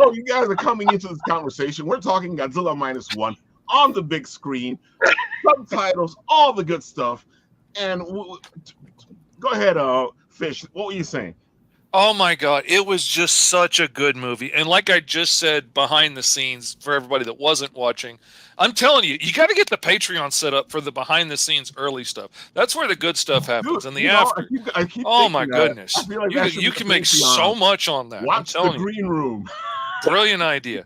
So you guys are coming into this conversation. We're talking Godzilla -1 on the big screen, subtitles, all the good stuff. And go ahead, Fish. What were you saying? Oh my God, it was just such a good movie. And like I just said behind the scenes for everybody that wasn't watching, I'm telling you, you got to get the Patreon set up for the behind the scenes early stuff. That's where the good stuff happens. Dude, And the after. I keep Oh my thinking that. I goodness. feel like that should You be can the make so Patreon. much on that. I'm Watch the telling you. green room. Brilliant idea.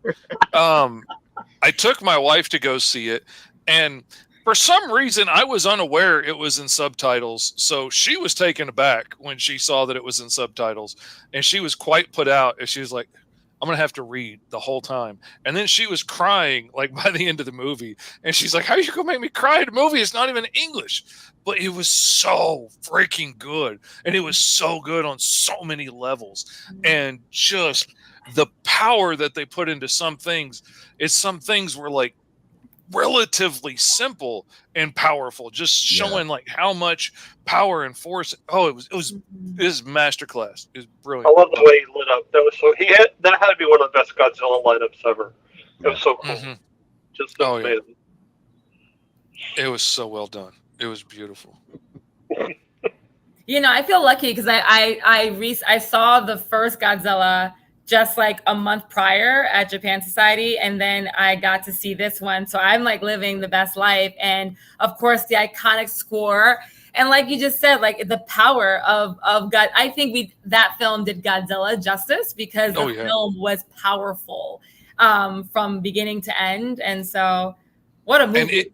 I took my wife to go see it, and for some reason I was unaware it was in subtitles. So she was taken aback when she saw that it was in subtitles, and she was quite put out. And she was like, I'm going to have to read the whole time. And then she was crying like by the end of the movie. And she's like, how are you going to make me cry in a movie? It's not even English. But it was so freaking good. And it was so good on so many levels. And just the power that they put into some things is some things were like relatively simple and powerful, just showing like how much power and force. Oh, it was masterclass. It was brilliant. I love the way he lit up. That had to be one of the best Godzilla lineups ever. It was so cool. Just amazing. Yeah. It was so well done. It was beautiful. I feel lucky because I saw the first Godzilla just like a month prior at Japan Society, and then I got to see this one. So I'm like living the best life, and of course the iconic score, and like you just said, like the power of God. I think that film did Godzilla justice because the film was powerful from beginning to end, and so what a movie.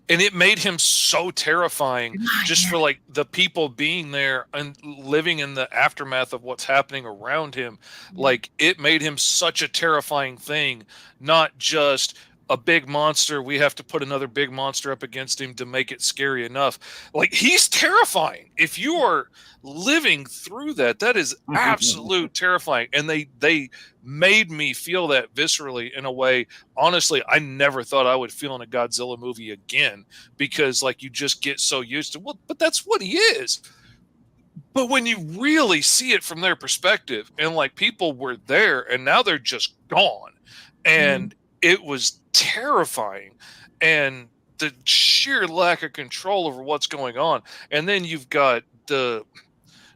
And it made him so terrifying just for like the people being there and living in the aftermath of what's happening around him. Like it made him such a terrifying thing, not just a big monster. We have to put another big monster up against him to make it scary enough. Like he's terrifying. If you are living through that, that is absolute terrifying. And they made me feel that viscerally in a way. Honestly, I never thought I would feel in a Godzilla movie again, because like you just get so used to, well, but that's what he is. But when you really see it from their perspective, and like people were there and now they're just gone, and it was terrifying, and the sheer lack of control over what's going on. And then you've got the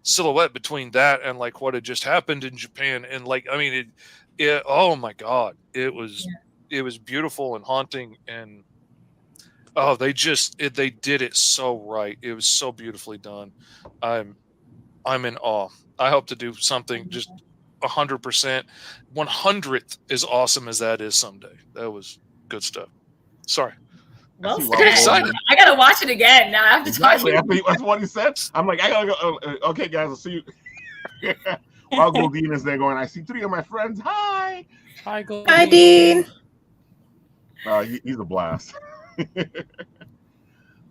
silhouette between that and like what had just happened in Japan, and like I mean it oh my God, it was beautiful and haunting, and they did it so right. It was so beautifully done. I'm in awe. I hope to do something just 100%, 100th as awesome as that is someday. That was good stuff. Sorry. Well, I gotta watch it again now. After that's what he said. I'm like, I gotta go. Okay, guys, I'll see you. While Goldine is there going, I see 3 of my friends. Hi, Goldine. Hi, Dean. He's a blast.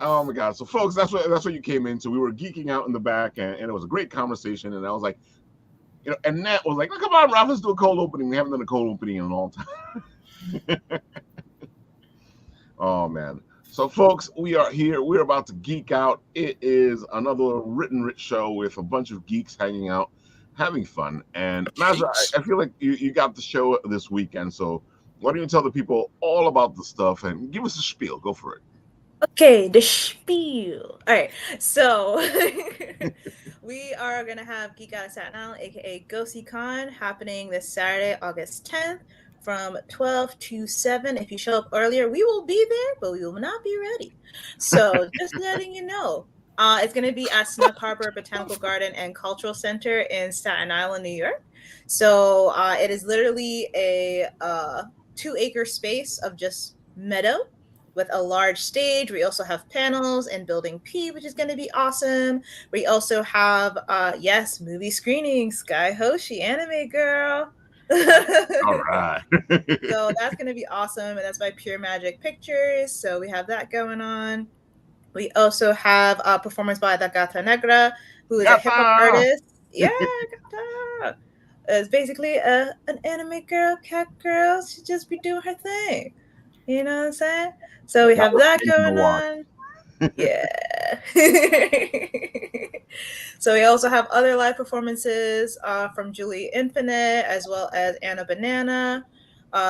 Oh my God! So, folks, that's what you came into. We were geeking out in the back, and it was a great conversation. And I was like, and Nat was like, oh, "Come on, Ralph, let's do a cold opening." We haven't done a cold opening in a long time. Oh man! So, folks, we are here. We're about to geek out. It is another Written show with a bunch of geeks hanging out, having fun. And Mazza, I feel like you got the show this weekend. So, why don't you tell the people all about the stuff and give us a spiel? Go for it. Okay, the spiel. All right, so we are going to have Geek Out of Staten Island, aka Goasi Con, happening this Saturday, August 10th from 12 to 7. If you show up earlier, we will be there, but we will not be ready. So just letting you know. It's going to be at Snug Harbor Botanical Garden and Cultural Center in Staten Island, New York. So it is literally a 2-acre space of just meadow with a large stage. We also have panels in Building P, which is going to be awesome. We also have, movie screenings. Sky Hoshi, anime girl. All right. So that's going to be awesome. And that's by Pure Magic Pictures. So we have that going on. We also have a performance by the Gata Negra, who is a hip-hop artist. Yeah, Gata. It's basically an anime girl, cat girl. She just be doing her thing. You know what I'm saying? So we have that going on. Yeah. So we also have other live performances from Julie Infinite as well as Anna Banana.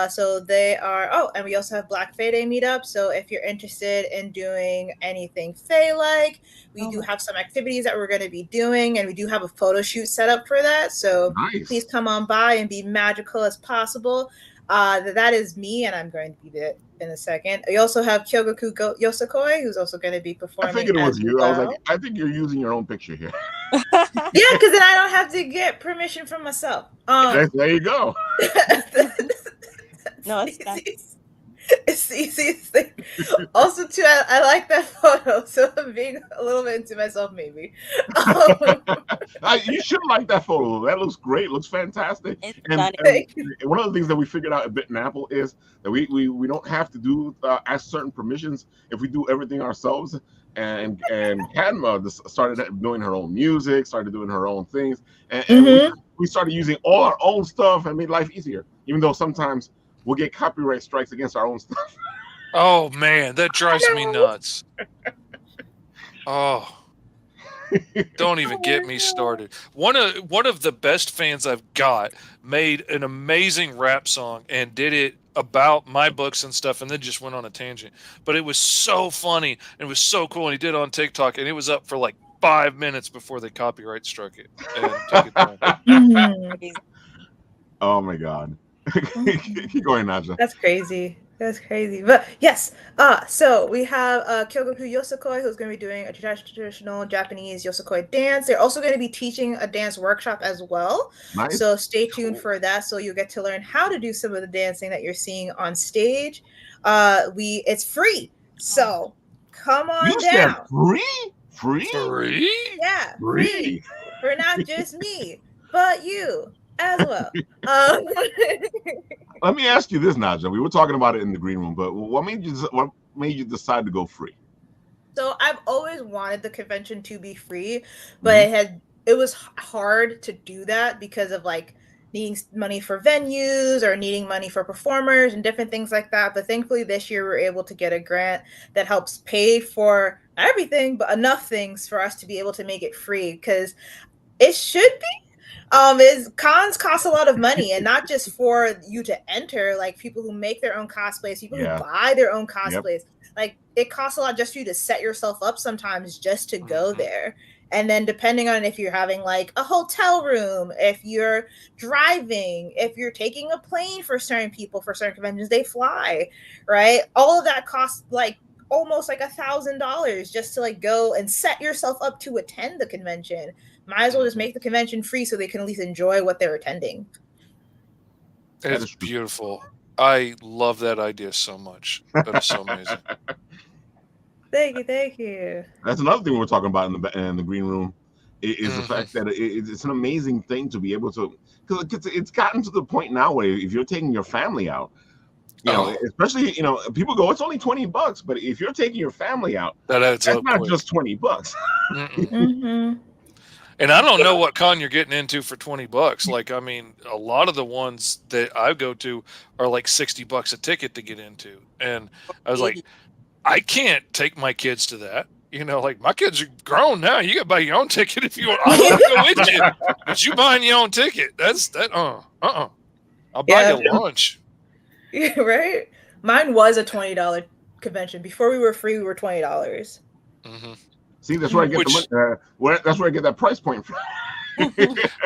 So they are, oh, and we also have Black Fae Day meetup. So if you're interested in doing anything Fae-like, we do have some activities that we're going to be doing, and we do have a photo shoot set up for that. So please come on by and be magical as possible. That is me, and I'm going to be there in a second. We also have Kyogoku Yosakoi, who's also going to be performing. I figured it was you. Well. I was like, I think you're using your own picture here. Yeah, because then I don't have to get permission from myself. There you go. No, it's nice. It's the easiest thing. Also, too, I like that photo, so I'm being a little bit into myself, maybe. You should like that photo. That looks great. Looks fantastic. And one of the things that we figured out at Bitten Apple is that we don't have to do ask certain permissions if we do everything ourselves. And Padma started doing her own music, started doing her own things, and we started using all our own stuff and made life easier. Even though sometimes we'll get copyright strikes against our own stuff. Oh man, that drives me nuts. Oh, don't even get me started. One of the best fans I've got made an amazing rap song and did it about my books and stuff, and then just went on a tangent. But it was so funny and it was so cool, and he did it on TikTok, and it was up for like 5 minutes before they copyright struck it and took it down. Oh my god. Keep going, Naja. That's crazy. That's crazy. But yes, so we have Kyogoku Yosakoi, who's going to be doing a traditional Japanese Yosakoi dance. They're also going to be teaching a dance workshop as well. Nice. So stay tuned for that. So you'll get to learn how to do some of the dancing that you're seeing on stage. It's free. So come on down. Said free? Free? Yeah, free. For not just me, but you as well. Let me ask you this, Naja. We were talking about it in the green room, but what made you decide to go free? So I've always wanted the convention to be free, but it was hard to do that because of like needing money for venues or needing money for performers and different things like that. But thankfully this year we were able to get a grant that helps pay for not everything, but enough things for us to be able to make it free, because it should be. Cons cost a lot of money, and not just for you to enter, like people who make their own cosplays, people who buy their own cosplays. Like it costs a lot just for you to set yourself up sometimes just to go there. And then depending on if you're having like a hotel room, if you're driving, if you're taking a plane for certain people, for certain conventions, they fly, right? All of that costs like almost like $1,000 just to like go and set yourself up to attend the convention. Might as well just make the convention free so they can at least enjoy what they're attending. It's beautiful. I love that idea so much. That is so amazing. Thank you. That's another thing we were talking about in the green room, is the fact that it's an amazing thing to be able to, because it's gotten to the point now where if you're taking your family out, you know, especially, you know, people go, it's only $20, but if you're taking your family out, that's not just $20. And I don't know what con you're getting into for $20. Like, I mean, a lot of the ones that I go to are like $60 a ticket to get into. And I was like, I can't take my kids to that. You know, like my kids are grown now. You got to buy your own ticket if you want. I want to go with you, but you buying your own ticket. That's that. I'll buy you lunch. Yeah, right. Mine was a $20 convention. Before we were free, we were $20. See, that's where I get that's where I get that price point from.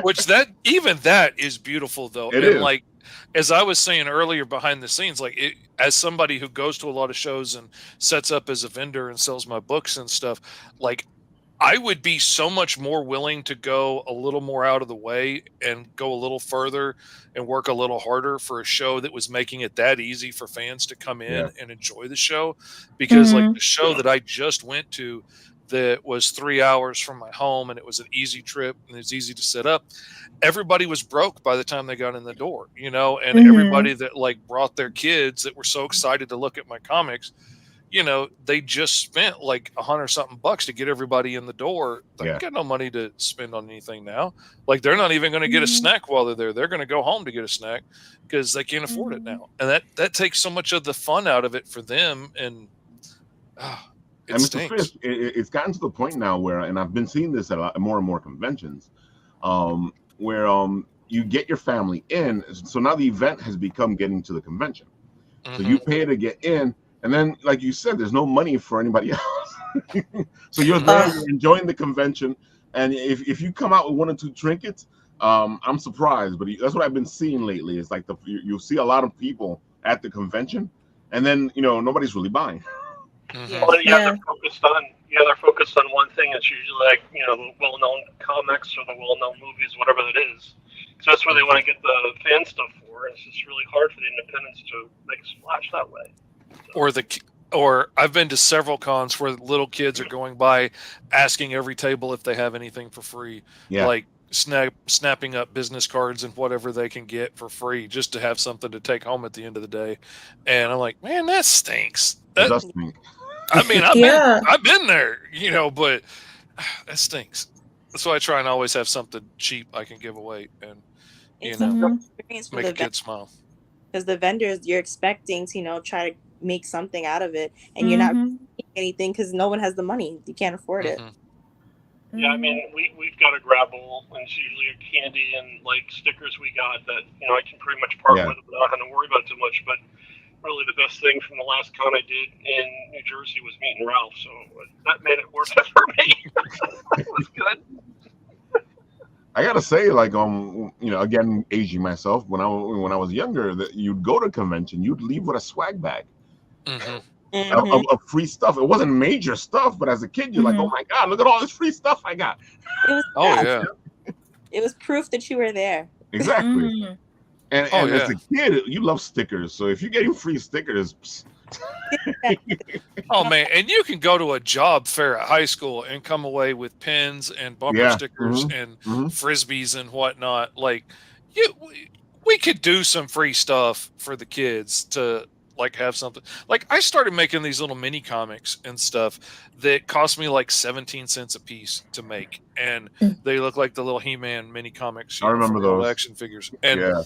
Which that is beautiful though. It is. Like as I was saying earlier behind the scenes, like as somebody who goes to a lot of shows and sets up as a vendor and sells my books and stuff, like I would be so much more willing to go a little more out of the way and go a little further and work a little harder for a show that was making it that easy for fans to come in and enjoy the show. Because like the show that I just went to, that was 3 hours from my home, and it was an easy trip and it's easy to set up. Everybody was broke by the time they got in the door, you know, and everybody that like brought their kids that were so excited to look at my comics, you know, they just spent like $100-something to get everybody in the door. They got no money to spend on anything now. Like they're not even going to get a snack while they're there. They're going to go home to get a snack because they can't afford it now. And that takes so much of the fun out of it for them. And It And Mr. stinks. Fisk, it's gotten to the point now where, and I've been seeing this at more and more conventions, where you get your family in. So now the event has become getting to the convention. So you pay to get in, and then, like you said, there's no money for anybody else. So you're there, you're enjoying the convention, and if you come out with 1 or 2 trinkets, I'm surprised. But that's what I've been seeing lately. It's like you'll see a lot of people at the convention, and then nobody's really buying. Well, they're focused on one thing. It's usually like the well-known comics or the well-known movies, whatever it is. So that's where they want to get the fan stuff for. It's just really hard for the independents to make a splash that way. So. Or I've been to several cons where little kids are going by asking every table if they have anything for free, like snapping up business cards and whatever they can get for free just to have something to take home at the end of the day. And I'm like, man, that stinks. It does stink. I mean, I've been there, but that stinks. That's why I try and always have something cheap I can give away and make a kid smile. Because the vendors, you're expecting to try to make something out of it, and you're not making anything because no one has the money. You can't afford it. Yeah, I mean, we've got a grabble, and it's usually a candy and like stickers we got that I can pretty much part with without having to worry about too much. But really, the best thing from the last con I did in New Jersey was meeting Ralph, so that made it worth it for me. It was good. I gotta say, like, again, aging myself, when I was younger, that you'd go to convention, you'd leave with a swag bag of free stuff. It wasn't major stuff, but as a kid, you're like, oh my god, look at all this free stuff I got. It was it was proof that you were there. Exactly. And as a kid, you love stickers. So if you're getting free stickers. Oh man, and you can go to a job fair at high school and come away with pins and bumper stickers and frisbees and whatnot. Like, we could do some free stuff for the kids to like have something. Like, I started making these little mini comics and stuff that cost me like 17 cents a piece to make, and they look like the little He-Man mini comics. I remember those action figures, and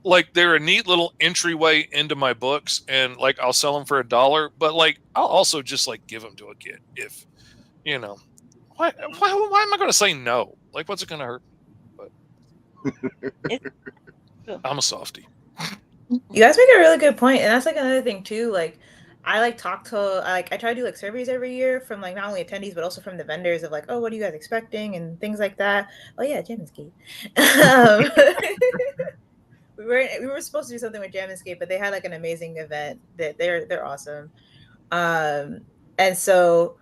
like, they're a neat little entryway into my books, and like I'll sell them for $1, but like I'll also just like give them to a kid if why am I going to say no? Like, what's it going to hurt? But I'm a softie. You guys make a really good point, and that's like another thing too. Like, I try to do like surveys every year from like not only attendees but also from the vendors of like, oh, what are you guys expecting and things like that. Oh yeah, Jam Escape. We were supposed to do something with Jam Escape, but they had like an amazing event. That they're awesome. And so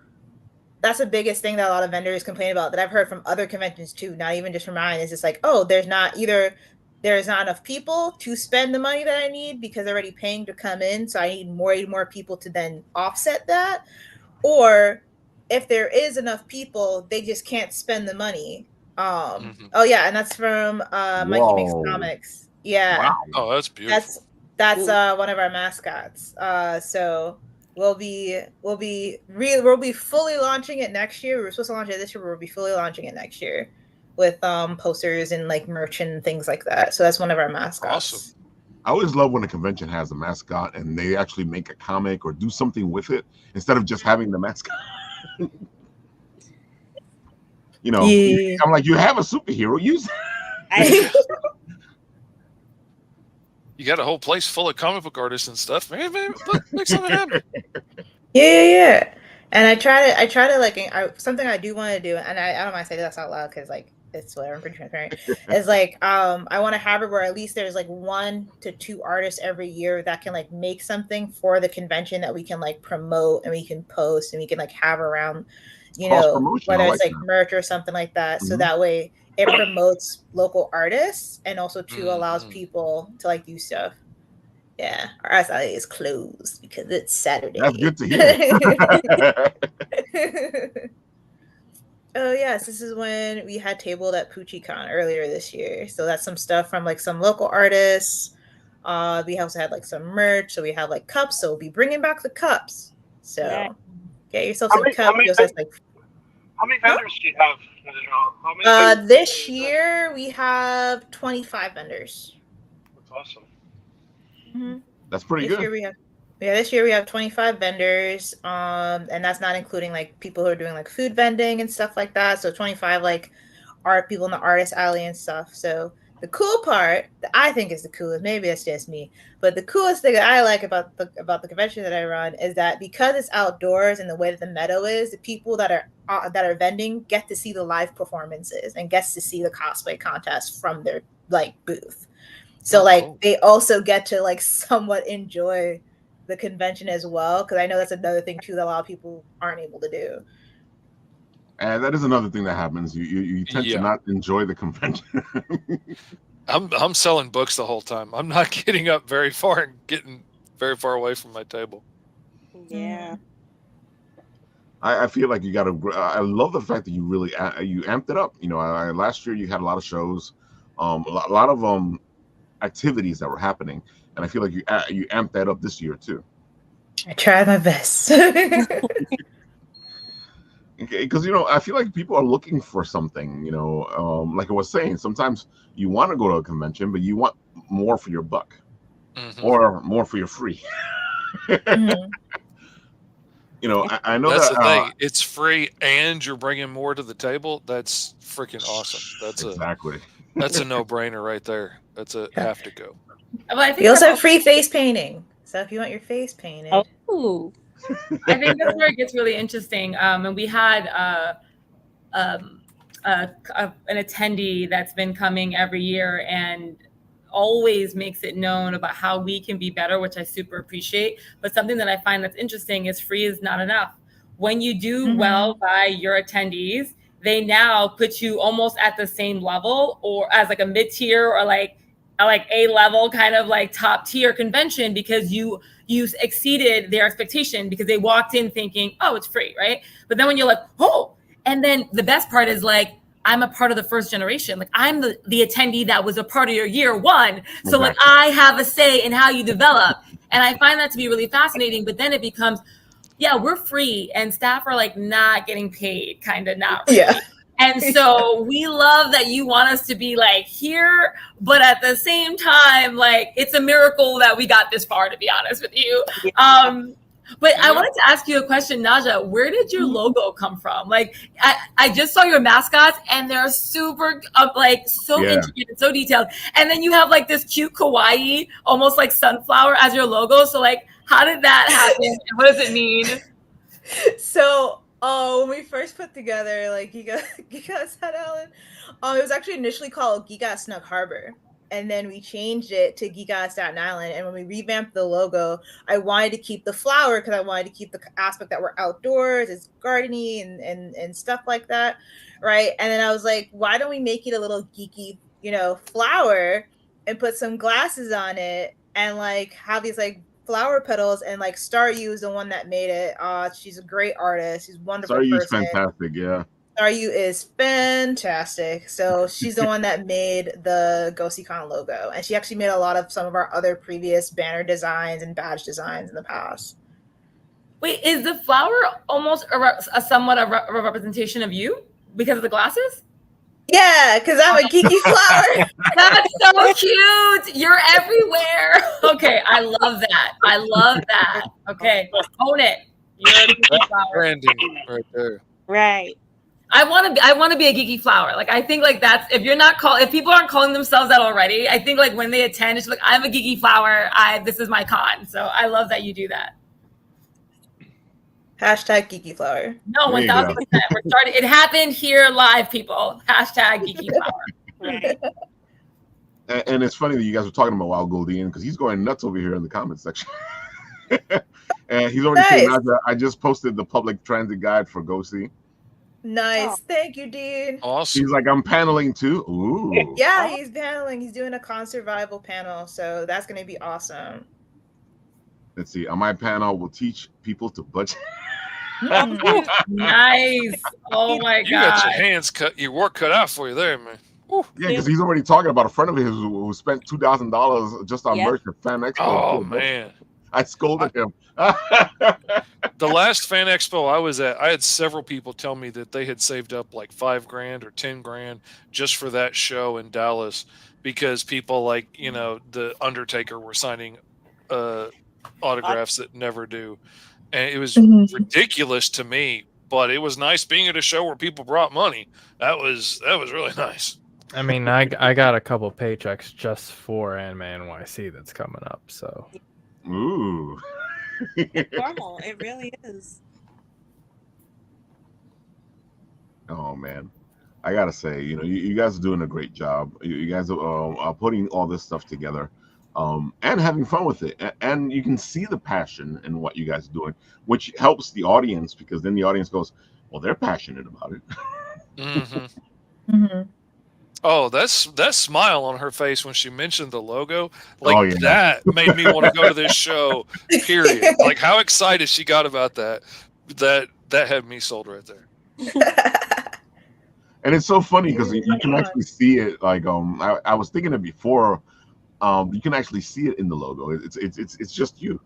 that's the biggest thing that a lot of vendors complain about that I've heard from other conventions too, not even just from mine. Is just like, oh, there's not enough people to spend the money that I need because they're already paying to come in, so I need more people to then offset that. Or if there is enough people, they just can't spend the money. Oh yeah, and that's from Mikey Makes Comics. Yeah. Wow. Oh, that's beautiful. That's one of our mascots. So we'll be fully launching it next year. We were supposed to launch it this year, but we'll be fully launching it next year with posters and like merch and things like that. So that's one of our mascots. Awesome. I always love when a convention has a mascot and they actually make a comic or do something with it instead of just having the mascot. I'm like, you have a superhero, use it. You got a whole place full of comic book artists and stuff. Man, make something happen. Yeah. And I try to like something I do want to do, and I don't mind saying this out loud because like it's whatever, I'm pretty transparent. Is like I want to have it where at least there's like 1 to 2 artists every year that can like make something for the convention that we can like promote and we can post and we can like have around, whether it's like merch or something like that. So that way it promotes local artists and also too allows people to like do stuff. Yeah, our SIA is closed because it's Saturday. That's good to hear. Oh yes, this is when we had tabled at PoochieCon earlier this year. So that's some stuff from like some local artists. We also had like some merch. So we have like cups. So we'll be bringing back the cups. So get yourself some cups. How many vendors do you have? This year we have 25 vendors. That's awesome. That's pretty This good. year we have Yeah, this year we have 25 vendors, and that's not including like people who are doing like food vending and stuff like that. So 25 like art people in the artist alley and stuff. So the cool part that I think is the coolest, maybe it's just me, but the coolest thing that I like about the convention that I run is that because it's outdoors and the way that the meadow is, the people that are vending get to see the live performances and gets to see the cosplay contest from their like booth. So like cool. they also get to like somewhat enjoy the convention as well, because I know that's another thing too that a lot of people aren't able to do. And that is another thing that happens. You tend to not enjoy the convention. I'm selling books the whole time. I'm not getting up very far and getting very far away from my table. Yeah. I feel like you got to. I love the fact that you really you amped it up. You know, last year you had a lot of shows, a lot of activities that were happening, and I feel like you amped that up this year too. I tried my best. Because I feel like people are looking for something. Like I was saying, sometimes you want to go to a convention, but you want more for your buck, or more for your free. I know That's that the thing. It's free, and you're bringing more to the table. That's freaking awesome. Exactly. That's a no-brainer right there. That's a have to go. Well, I think we also have free face painting. So if you want your face painted, I think that's where it gets really interesting. And we had an attendee that's been coming every year and always makes it known about how we can be better, which I super appreciate. But something that I find that's interesting is free is not enough. When you do well by your attendees, they now put you almost at the same level or as like a mid-tier or like a level kind of like top tier convention, because you exceeded their expectation because they walked in thinking, oh, it's free, right? But then when you're like, oh, and then the best part is like, I'm a part of the first generation. Like I'm the attendee that was a part of your year one. So like I have a say in how you develop. And I find that to be really fascinating. But then it becomes, yeah, we're free and staff are like not getting paid, kind of not really. Yeah. And so we love that you want us to be like here, but at the same time, like it's a miracle that we got this far, to be honest with you. But I wanted to ask you a question, Naja. Where did your logo come from? Like, I just saw your mascots, and they're super, intricate and so detailed. And then you have like this cute kawaii, almost like sunflower as your logo. So, like, how did that happen? And what does it mean? So, when we first put together like Geek Out Staten Island, it was actually initially called Geek Out Snug Harbor. And then we changed it to Geek Out Staten Island. And when we revamped the logo, I wanted to keep the flower because I wanted to keep the aspect that we're outdoors, it's gardening and stuff like that, right? And then I was like, why don't we make it a little geeky, flower and put some glasses on it and like have these like flower petals, and like Staryu is the one that made it. She's a great artist. She's a wonderful person. Staryu's fantastic, yeah. Staryu is fantastic. So she's the one that made the GoasiCon logo, and she actually made a lot of some of our other previous banner designs and badge designs in the past. Wait, is the flower almost somewhat a representation of you because of the glasses? Yeah, because I'm a geeky flower. That's so cute. You're everywhere. Okay, I love that. Okay, own it. You're a geeky flower. Branding right there. Right. I want to be a geeky flower. Like I think like that's if people aren't calling themselves that already, I think like when they attend, it's like I'm a geeky flower. This is my con. So I love that you do that. Hashtag geeky flower. No, 1000%. We're starting. It happened here live, people. Hashtag geeky flower. Right. And it's funny that you guys were talking about Wild Goldian because he's going nuts over here in the comment section. And he's already saying, I just posted the public transit guide for Goasi. Nice. Oh. Thank you, Dean. Awesome. He's like, I'm paneling too. Ooh. Yeah, he's paneling. He's doing a con survival panel. So that's going to be awesome. Let's see. On my panel, we'll teach people to budget. Nice. Oh my God. You got your hands cut, your work cut out for you there, man. Woo. Yeah, because he's already talking about a friend of his who spent $2,000 just on merch at Fan Expo. Oh, man. I scolded him. The last Fan Expo I was at, I had several people tell me that they had saved up like $5,000 or $10,000 just for that show in Dallas because people like, the Undertaker were signing autographs that never do. And it was Mm-hmm. ridiculous to me, but it was nice being at a show where people brought money. That was really nice. I mean, I got a couple paychecks just for Anime NYC that's coming up. So, Ooh. It's normal. It really is. Oh man, I gotta say, you guys are doing a great job. You guys are putting all this stuff together, and having fun with it. And you can see the passion in what you guys are doing, which helps the audience, because then the audience goes, "Well, they're passionate about it." Mm-hmm. Mm-hmm. Oh, that smile on her face when she mentioned the logo, like Oh, yeah. that made me want to go to this show. Period. Like how excited she got about that. That had me sold right there. And it's so funny because you can actually see it. Like I was thinking it before. You can actually see it in the logo. It's just you.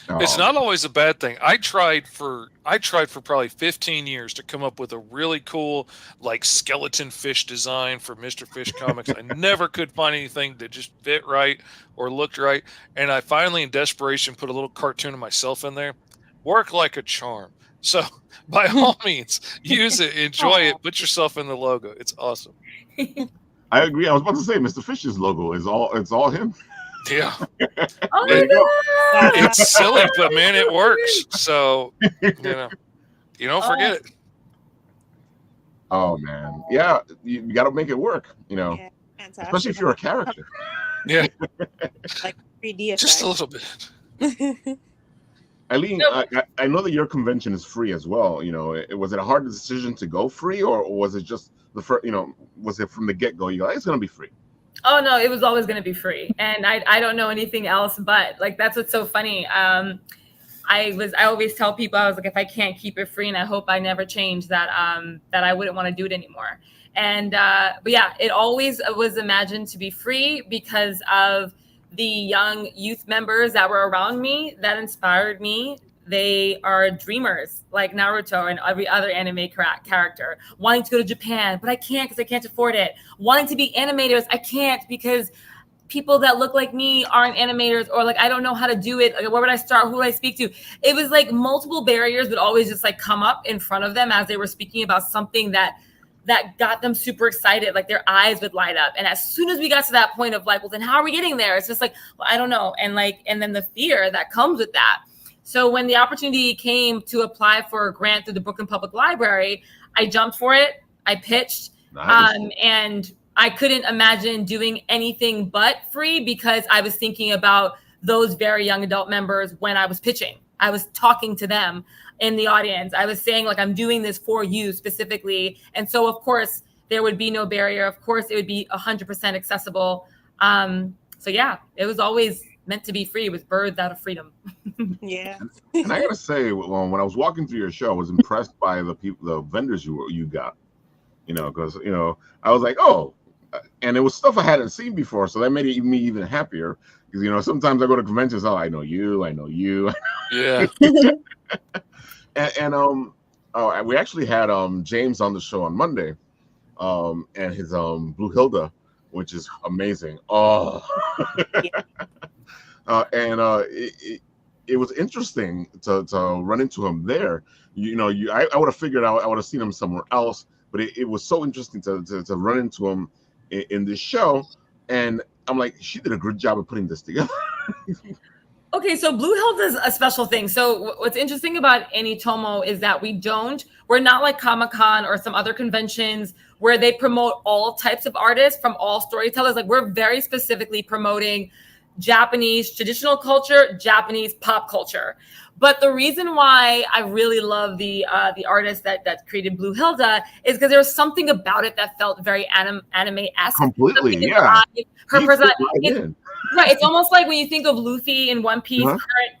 It's not always a bad thing. I tried for probably 15 years to come up with a really cool like skeleton fish design for Mr. Fish Comics. I never could find anything that just fit right or looked right. And I finally, in desperation, put a little cartoon of myself in there. Worked like a charm. So by all means, use it, enjoy it, put yourself in the logo. It's awesome. I agree. I was about to say Mr. Fish's logo is all him. Yeah. Oh There you go. It's silly, but man, it works. So you don't forget it. Oh man, yeah, you got to make it work. Yeah, fantastic. Especially if you're a character. Yeah, like 3D just a effect. little bit. Eileen, I know that your convention is free as well. Was it a hard decision to go free, or was it just the first? Was it from the get go? You go, it's going to be free. Oh no, it was always going to be free, and I don't know anything else. But like that's what's so funny. I always tell people, I was like, if I can't keep it free, and I hope I never change that, that I wouldn't want to do it anymore. And but yeah, it always was imagined to be free because of the young youth members that were around me that inspired me. They are dreamers like Naruto and every other anime character, wanting to go to Japan, but I can't because I can't afford it. Wanting to be animators, I can't because people that look like me aren't animators, or like I don't know how to do it. Like, where would I start? Who would I speak to? It was like multiple barriers would always just like come up in front of them as they were speaking about something that got them super excited, like their eyes would light up. And as soon as we got to that point of like, well, then how are we getting there? It's just like, well, I don't know. And then the fear that comes with that. So when the opportunity came to apply for a grant through the Brooklyn Public Library, I jumped for it. I pitched, Nice. and I couldn't imagine doing anything but free because I was thinking about those very young adult members when I was pitching. I was talking to them in the audience. I was saying, like, I'm doing this for you specifically. And so, of course, there would be no barrier. Of course, it would be 100% accessible. So, yeah, it was always meant to be free. It was birthed out of freedom. Yeah. And I gotta say, when I was walking through your show, I was impressed by the vendors you got. Because I was like, oh, and it was stuff I hadn't seen before, so that made me even happier. Because sometimes I go to conventions, oh, I know you. Yeah. and we actually had James on the show on Monday, and his Blue Hilda, which is amazing. Oh. It was interesting to run into him there. I would have figured out, I would have seen him somewhere else, but it was so interesting to run into him in this show. And I'm like, she did a good job of putting this together. Okay, so Blue Hilda is a special thing. So what's interesting about Anitomo is that we're not like Comic-Con or some other conventions where they promote all types of artists from all storytellers. Like, we're very specifically promoting Japanese traditional culture, Japanese pop culture. But the reason why I really love the artist that created Blue Hilda is because there was something about it that felt very anime-esque. Completely, yeah. Her personality. Right. It's almost like when you think of Luffy in One Piece,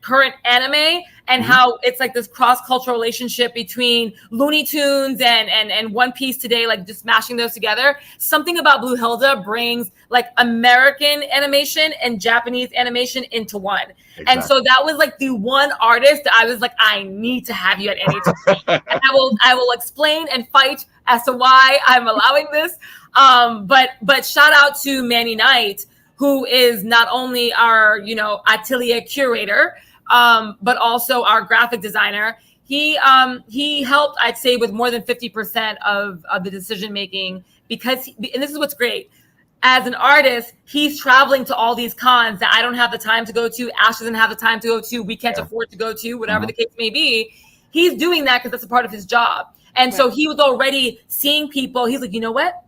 current anime, and how it's like this cross-cultural relationship between Looney Tunes and One Piece today, like just mashing those together. Something about Blue Hilda brings like American animation and Japanese animation into one. Exactly. And so that was like the one artist that I was like, I need to have you at any time. And I will explain and fight as to why I'm allowing this. But shout out to Manny Knight, who is not only our, atelier curator, but also our graphic designer. He helped, I'd say, with more than 50% of the decision making, because and this is what's great. As an artist, he's traveling to all these cons that I don't have the time to go to. Ash doesn't have the time to go to. We can't afford to go to, whatever the case may be. He's doing that because that's a part of his job. And so he was already seeing people. He's like, you know what?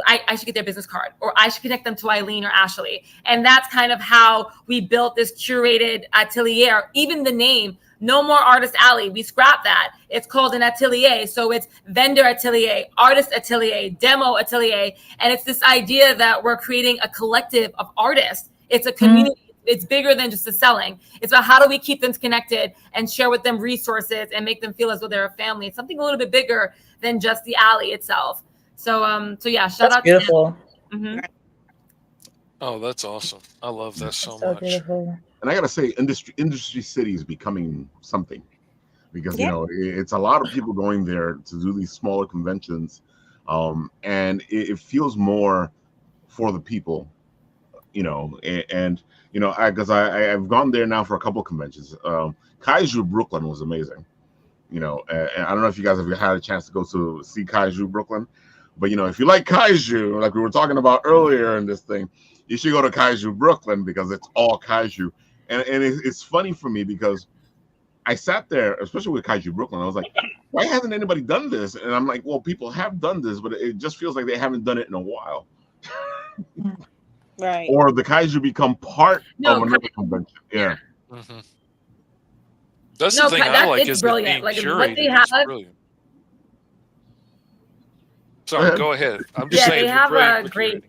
I should get their business card, or I should connect them to Eileen or Ashley. And that's kind of how we built this curated atelier. Even the name, No More Artist Alley, we scrapped that. It's called an atelier. So it's vendor atelier, artist atelier, demo atelier. And it's this idea that we're creating a collective of artists. It's a community. It's bigger than just the selling. It's about how do we keep them connected and share with them resources and make them feel as though they're a family. It's something a little bit bigger than just the alley itself. So yeah, shout out beautiful. To them. Oh, that's awesome. I love that so much. Beautiful. And I gotta say, Industry City is becoming something, because it's a lot of people going there to do these smaller conventions, and it feels more for the people, because I've gone there now for a couple of conventions. Kaiju Brooklyn was amazing, and I don't know if you guys have had a chance to go to see Kaiju Brooklyn. But, if you like kaiju, like we were talking about earlier in this thing, you should go to Kaiju Brooklyn, because it's all kaiju. And it's funny for me, because I sat there, especially with Kaiju Brooklyn, I was like, why hasn't anybody done this? And I'm like, well, people have done this, but it just feels like they haven't done it in a while. Right. Or the kaiju become part of another convention. Yeah. Mm-hmm. That's the thing I like, is brilliant. Like curated. what they have. Brilliant. Sorry, go ahead. I'm just saying. They have a great.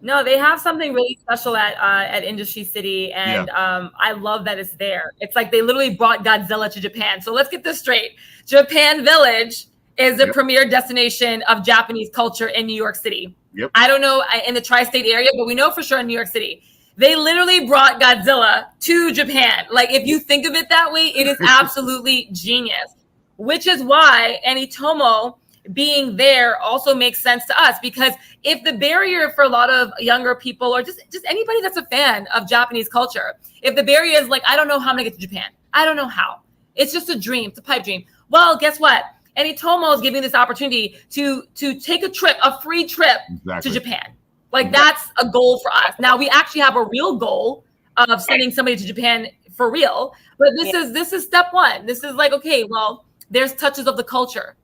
No, they have something really special at Industry City, and I love that it's there. It's like they literally brought Godzilla to Japan. So let's get this straight. Japan Village is the premier destination of Japanese culture in New York City. Yep. I don't know in the tri-state area, but we know for sure in New York City. They literally brought Godzilla to Japan. Like, if you think of it that way, it is absolutely genius. Which is why Anitomocom being there also makes sense to us, because if the barrier for a lot of younger people, or just anybody that's a fan of Japanese culture, if the barrier is like, I don't know how I'm gonna get to Japan, I don't know how, it's just a dream, it's a pipe dream. Well, guess what? Anitomocom is giving this opportunity to take a free trip to Japan. Like, that's a goal for us. Now we actually have a real goal of sending somebody to Japan for real, but this is step one. This is like, okay, well, there's touches of the culture.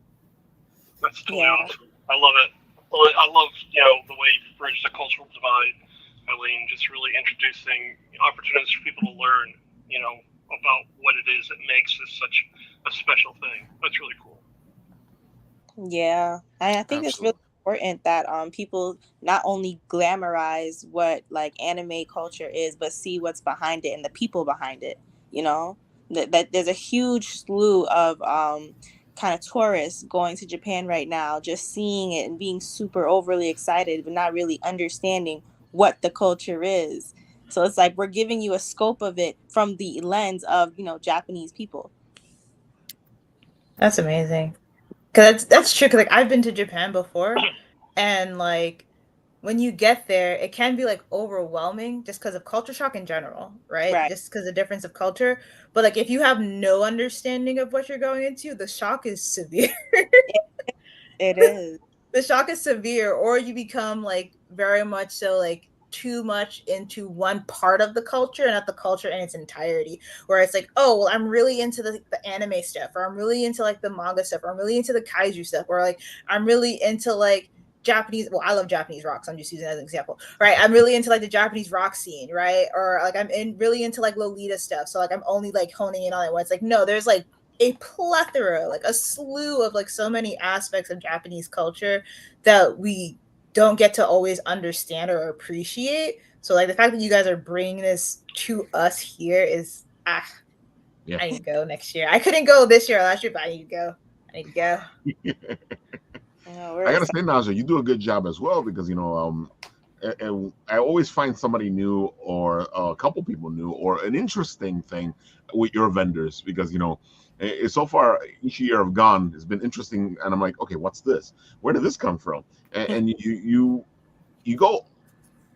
That's totally awesome. I love it. I love, the way you bridge the cultural divide, Eileen, just really introducing opportunities for people to learn, about what it is that makes this such a special thing. That's really cool. Yeah. I think it's really important that people not only glamorize what like anime culture is, but see what's behind it and the people behind it, that there's a huge slew of kind of tourists going to Japan right now, just seeing it and being super overly excited, but not really understanding what the culture is. So it's like we're giving you a scope of it from the lens of, Japanese people. That's amazing. Because that's true. Because like I've been to Japan before, and like when you get there, it can be like overwhelming just because of culture shock in general, right? Just because of the difference of culture. But like if you have no understanding of what you're going into, the shock is severe. It is. The shock is severe, or you become like very much so like too much into one part of the culture and not the culture in its entirety, where it's like, oh, well, I'm really into the anime stuff, or I'm really into like the manga stuff, or I'm really into the kaiju stuff, or like I'm really into like Japanese, well, I love Japanese rock, so I'm just using it as an example, right? I'm really into like the Japanese rock scene, right? Or like I'm really into like Lolita stuff, so like I'm only like honing in on it. When it's like, no, there's like a plethora, like a slew of like so many aspects of Japanese culture that we don't get to always understand or appreciate. So like the fact that you guys are bringing this to us here is I need to go next year. I couldn't go this year or last year, but I need to go. I gotta say, Naja, you do a good job as well, because and I always find somebody new, or a couple people new, or an interesting thing with your vendors, because so far each year I've gone, it's been interesting, and I'm like, okay, what's this? Where did this come from? And you go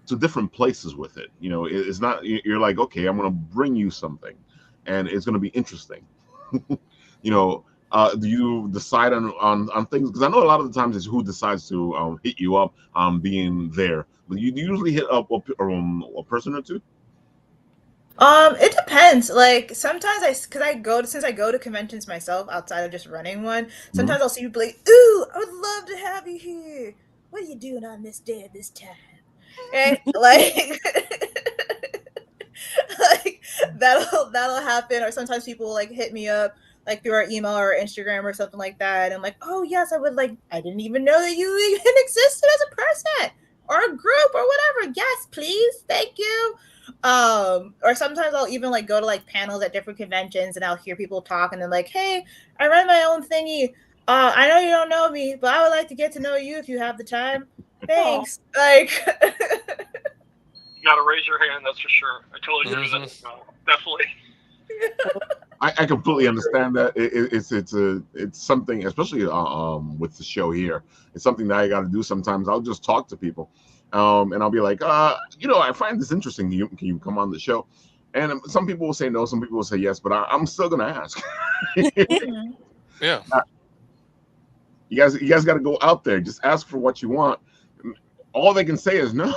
to different places with it. It's not, you're like, okay, I'm gonna bring you something, and it's gonna be interesting. Do you decide on things? Because I know a lot of the times it's who decides to hit you up on being there. But you usually hit up a person or two. It depends. Like sometimes since I go to conventions myself outside of just running one, sometimes I'll see people like, "Ooh, I would love to have you here. What are you doing on this day at this time?" And like, like that'll happen. Or sometimes people like hit me up like through our email or Instagram or something like that. And I'm like, "Oh yes, I would like. I didn't even know that you even existed as a person or a group or whatever. Yes, please, thank you." Or sometimes I'll even like go to like panels at different conventions, and I'll hear people talk, and they're like, "Hey, I run my own thingy. I know you don't know me, but I would like to get to know you if you have the time. Thanks." Like, you gotta raise your hand. That's for sure. I totally agree with that. No, definitely. I completely understand that. It's something, especially with the show here. It's something that I got to do sometimes. I'll just talk to people. And I'll be like, I find this interesting. Can you come on the show? And some people will say no, some people will say yes, but I'm still gonna ask. Yeah. You guys got to go out there. Just ask for what you want. All they can say is no.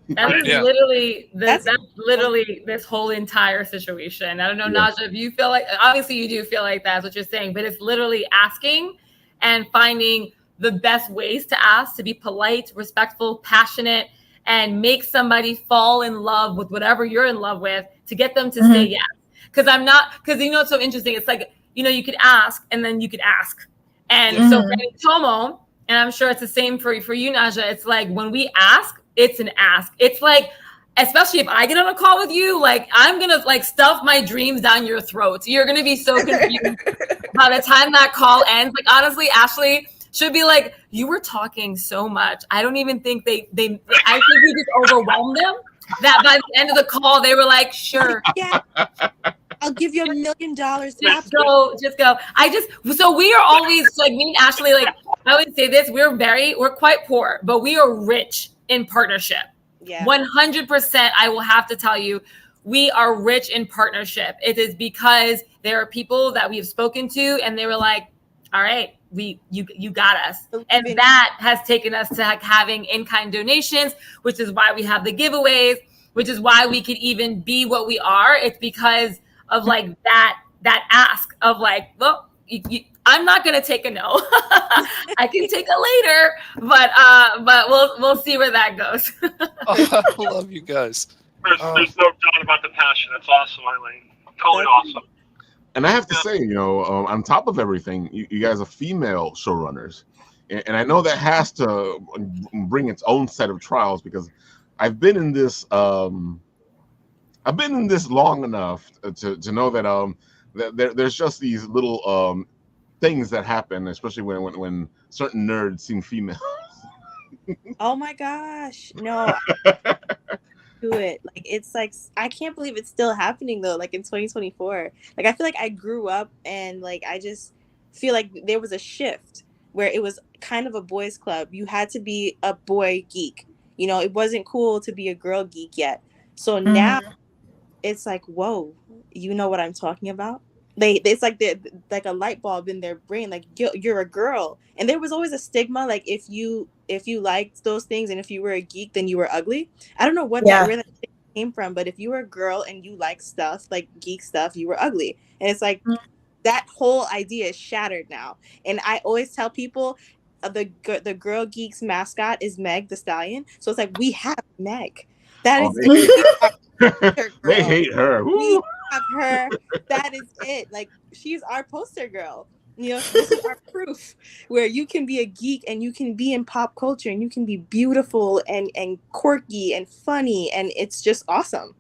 That is literally that's literally this whole entire situation. I don't know, Naja, if you feel like, obviously you do feel like that's what you're saying, but it's literally asking and finding the best ways to ask, to be polite, respectful, passionate, and make somebody fall in love with whatever you're in love with, to get them to say yes. Because it's so interesting. It's like, you could ask and then you could ask. And so for Anitomo, and I'm sure it's the same for you, Naja, it's like when we ask, it's an ask. It's like, especially if I get on a call with you, like I'm going to like stuff my dreams down your throat. You're going to be so confused by the time that call ends. Like, honestly, Ashley should be like, you were talking so much. I don't even think I think we just overwhelmed them, that by the end of the call, they were like, sure. Yeah. I'll give you $1 million. Just go. So we are always, like, me and Ashley, like, I always say this, we're quite poor, but we are rich in partnership. Yeah. 100%. I will have to tell you, we are rich in partnership. It is because there are people that we've spoken to and they were like, all right, you got us. And that has taken us to having in-kind donations, which is why we have the giveaways, which is why we could even be what we are. It's because of like that ask of like, well, I'm not gonna take a no. I can take a later, but we'll see where that goes. I love you guys. There's no doubt about the passion. It's awesome, Eileen. Totally awesome. And I have to say, on top of everything, you guys are female showrunners, and I know that has to bring its own set of trials, because I've been in this long enough to know that there's just these little things that happen, especially when certain nerds seem female. Oh my gosh, no. Do it. Like, it's like, I can't believe it's still happening though, like in 2024. Like, I feel like I grew up and like I just feel like there was a shift where it was kind of a boys club. You had to be a boy geek, it wasn't cool to be a girl geek yet. So now it's like, whoa, you know what I'm talking about? It's like like a light bulb in their brain, like you're a girl. And there was always a stigma, like if you liked those things and if you were a geek, then you were ugly. I don't know where that came from, but if you were a girl and you liked stuff like geek stuff, you were ugly. And it's like that whole idea is shattered now. And I always tell people the Girl Geeks mascot is Meg the Stallion. So it's like, we have Meg. That is they hate her. We have her. That is it. Like, she's our poster girl. You know, this is our proof where you can be a geek and you can be in pop culture and you can be beautiful and quirky and funny, and it's just awesome.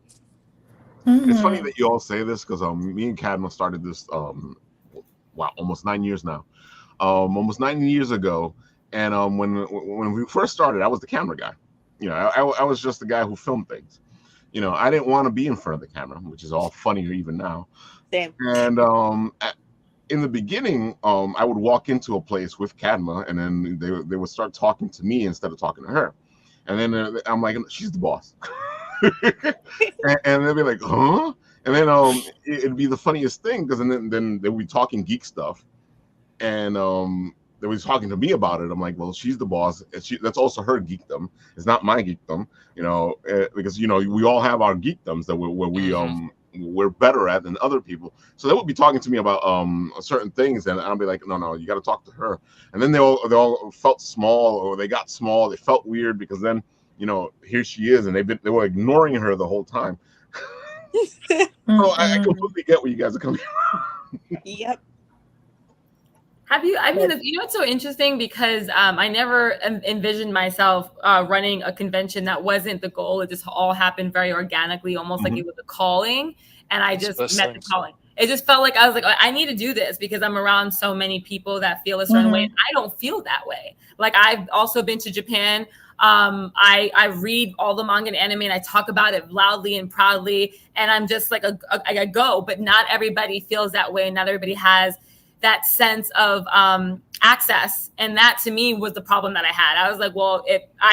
It's funny that you all say this because me and Cadma started this almost 9 years now, almost 9 years ago, and when we first started, I was the camera guy. You know, I was just the guy who filmed things. You know, I didn't want to be in front of the camera, which is all funnier even now. Same. And in the beginning, I would walk into a place with Cadma, and then they would start talking to me instead of talking to her. And then I'm like, she's the boss. and they'll be like, huh? And then it'd be the funniest thing because then they would be talking geek stuff, and they were talking to me about it. I'm like, well, she's the boss. That's also her geekdom. It's not my geekdom, you know, because you know we all have our geekdoms that we're better at than other people. So they would be talking to me about certain things, and I'll be like, no, you got to talk to her. And then they all felt small, or they got small. They felt weird because then, you know, here she is, and they were ignoring her the whole time. So I completely get where you guys are coming from. Yep. You know, it's so interesting because I never envisioned myself running a convention. That wasn't the goal. It just all happened very organically, almost like it was a calling. And I just met the calling. It just felt like I was like, I need to do this because I'm around so many people that feel a certain way. And I don't feel that way. Like, I've also been to Japan. I read all the manga and anime, and I talk about it loudly and proudly. And I'm just like, I go, but not everybody feels that way. Not everybody has that sense of access. And that to me was the problem that I had. I was like, well,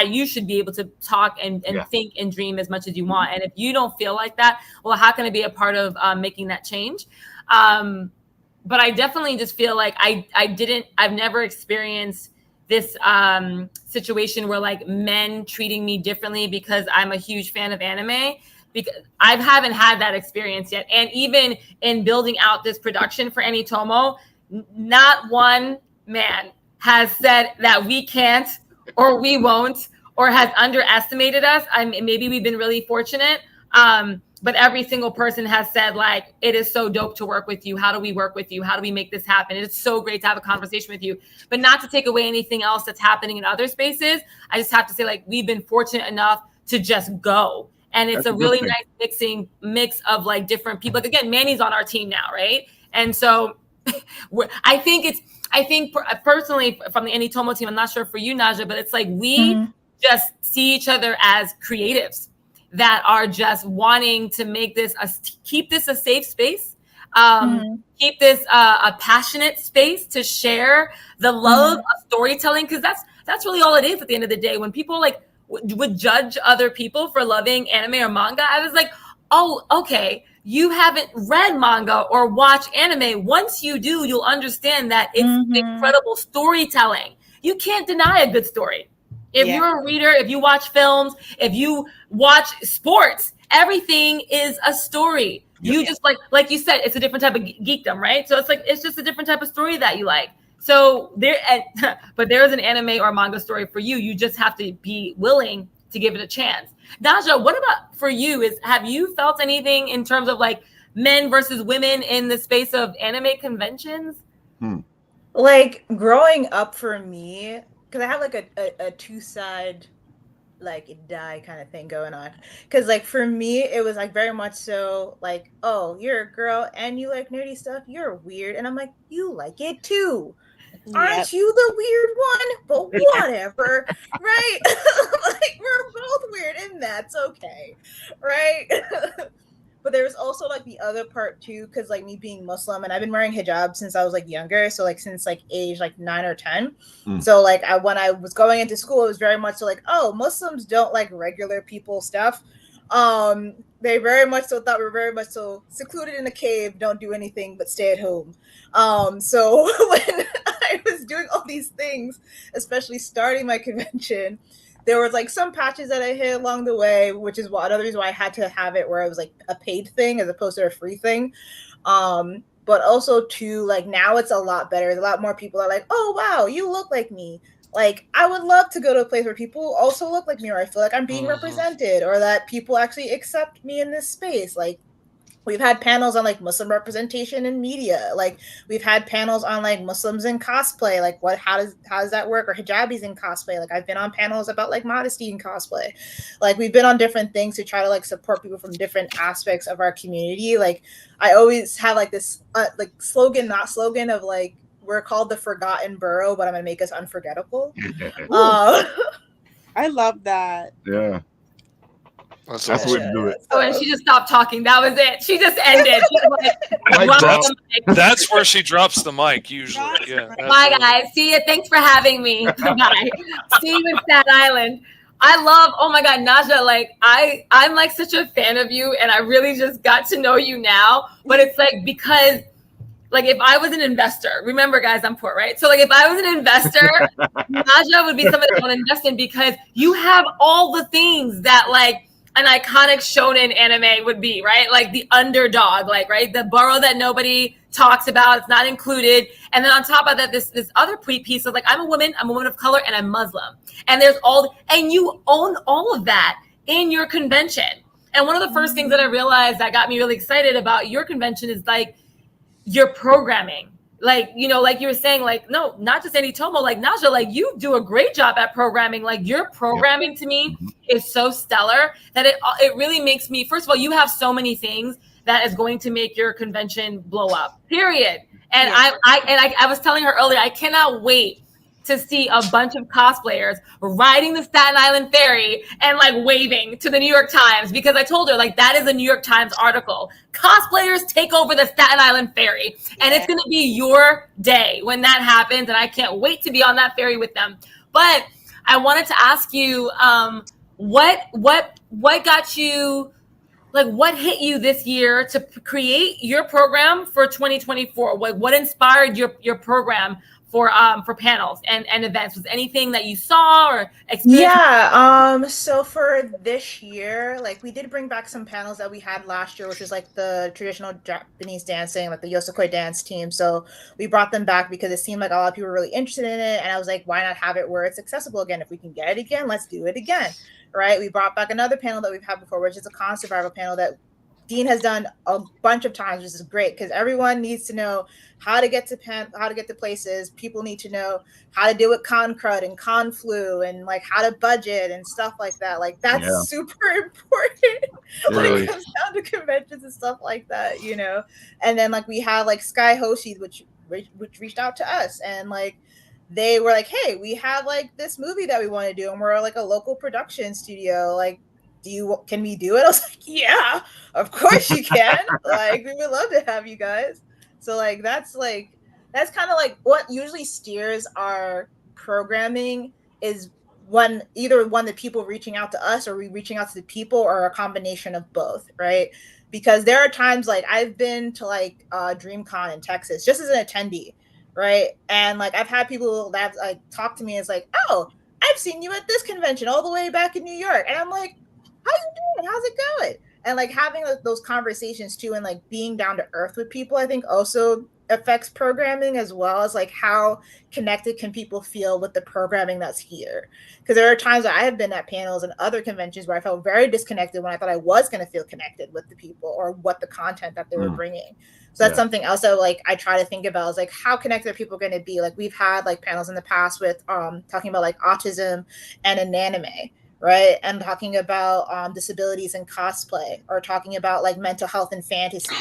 you should be able to talk and think and dream as much as you want. And if you don't feel like that, well, how can I be a part of making that change? But I definitely just feel like I've never experienced this situation where like men treating me differently because I'm a huge fan of anime. Because I haven't had that experience yet. And even in building out this production for Anitomocom, not one man has said that we can't or we won't or has underestimated us. Maybe we've been really fortunate, but every single person has said, like, it is so dope to work with you. How do we work with you? How do we make this happen? It's so great to have a conversation with you, but not to take away anything else that's happening in other spaces. I just have to say, like, we've been fortunate enough to just go. And it's a really nice mix of like different people. Like, again, Manny's on our team now, right? And so I think personally from the Anitomocom team, I'm not sure for you, Naja, but it's like we just see each other as creatives that are just wanting to make this keep this a safe space, keep this a passionate space to share the love of storytelling, because that's really all it is at the end of the day. When people like would judge other people for loving anime or manga, I was like, oh, okay, you haven't read manga or watched anime. Once you do, you'll understand that it's incredible storytelling. You can't deny a good story. If you're a reader, if you watch films, if you watch sports, everything is a story. You just like you said, it's a different type of geekdom, right? So it's just a different type of story that you like. So but there is an anime or manga story for you. You just have to be willing to give it a chance. Naja, what about for you? Have you felt anything in terms of like men versus women in the space of anime conventions? Like growing up for me, because I have like a two-side like die kind of thing going on. Because like for me, it was like very much so like, oh, you're a girl and you like nerdy stuff. You're weird, and I'm like, you like it too. Aren't you the weird one? But whatever, right? Like we're both weird, and that's okay, right? But there's also like the other part too, because like me being Muslim, and I've been wearing hijab since I was like younger, so like since like age like 9 or 10. So like when I was going into school, it was very much so like, oh, Muslims don't like regular people stuff. They very much so thought we were very much so secluded in a cave, don't do anything but stay at home. So when I was doing all these things, especially starting my convention, there was like some patches that I hit along the way, which is another reason why I had to have it where it was like a paid thing as opposed to a free thing. But also too, like now it's a lot better. There's a lot more people are like, oh wow, you look like me. Like I would love to go to a place where people also look like me, or I feel like I'm being represented, or that people actually accept me in this space. Like We've had panels on like Muslim representation in media. Like we've had panels on like Muslims in cosplay. Like how does that work? Or hijabis in cosplay. Like I've been on panels about like modesty in cosplay. Like we've been on different things to try to like support people from different aspects of our community. Like I always have like this like slogan, not slogan of like, we're called the forgotten borough, but I'm gonna make us unforgettable. I love that. Yeah. That's the way to do it. Oh, and she just stopped talking. That was it. She just ended. She was like, that's where she drops the mic usually. Yeah. Bye, guys. See you. Thanks for having me. Bye. See you in Staten Island. I love, oh my God, Naja, like I'm like such a fan of you, and I really just got to know you now. But it's like, because like if I was an investor, remember guys, I'm poor, right? So like if I was an investor, Naja would be somebody I want to invest in, because you have all the things that like an iconic shonen anime would be, right? Like the underdog, like, right? The borough that nobody talks about, it's not included. And then on top of that, this other piece of like, I'm a woman of color, and I'm Muslim. And there's and you own all of that in your convention. And one of the first things that I realized that got me really excited about your convention is like your programming. Like, you know, like you were saying, like, no, not just Anitomocom, like Naja, like you do a great job at programming. Like your programming to me is so stellar that it really makes me, first of all, you have so many things that is going to make your convention blow up, period. And I was telling her earlier, I cannot wait to see a bunch of cosplayers riding the Staten Island ferry and like waving to the New York Times, because I told her like that is a New York Times article. Cosplayers take over the Staten Island ferry, and it's going to be your day when that happens. And I can't wait to be on that ferry with them. But I wanted to ask you, what got you, like what hit you this year to create your program for 2024? What inspired your program for panels and events? Was anything that you saw or experienced? Yeah. So for this year, like we did bring back some panels that we had last year, which was like the traditional Japanese dancing, like the Yosakoi dance team. So we brought them back because it seemed like a lot of people were really interested in it. And I was like, why not have it where it's accessible again? If we can get it again, let's do it again. Right. We brought back another panel that we've had before, which is a con survival panel that Dean has done a bunch of times, which is great because everyone needs to know how to get to places. People need to know how to deal with con crud and con flu and like how to budget and stuff like that. Like that's super important when it comes down to conventions and stuff like that, you know. And then like we have like Sky Hoshi, which reached out to us, and like they were like, hey, we have like this movie that we want to do, and we're like a local production studio, like, can we do it? I was like, yeah, of course you can. Like, we would love to have you guys. So like that's kind of like what usually steers our programming is either the people reaching out to us or we reaching out to the people, or a combination of both, right? Because there are times like I've been to like DreamCon in Texas just as an attendee, right? And like I've had people that have like talked to me as like, oh, I've seen you at this convention all the way back in New York, and I'm like, how you doing? How's it going? And like having those conversations too, and like being down to earth with people, I think also affects programming, as well as like how connected can people feel with the programming that's here. Because there are times that I have been at panels and other conventions where I felt very disconnected when I thought I was going to feel connected with the people or what the content that they were bringing. So that's something else that like I try to think about is like how connected are people going to be? Like we've had like panels in the past with talking about like autism and an anime, right? And talking about disabilities in cosplay, or talking about like mental health and fantasy,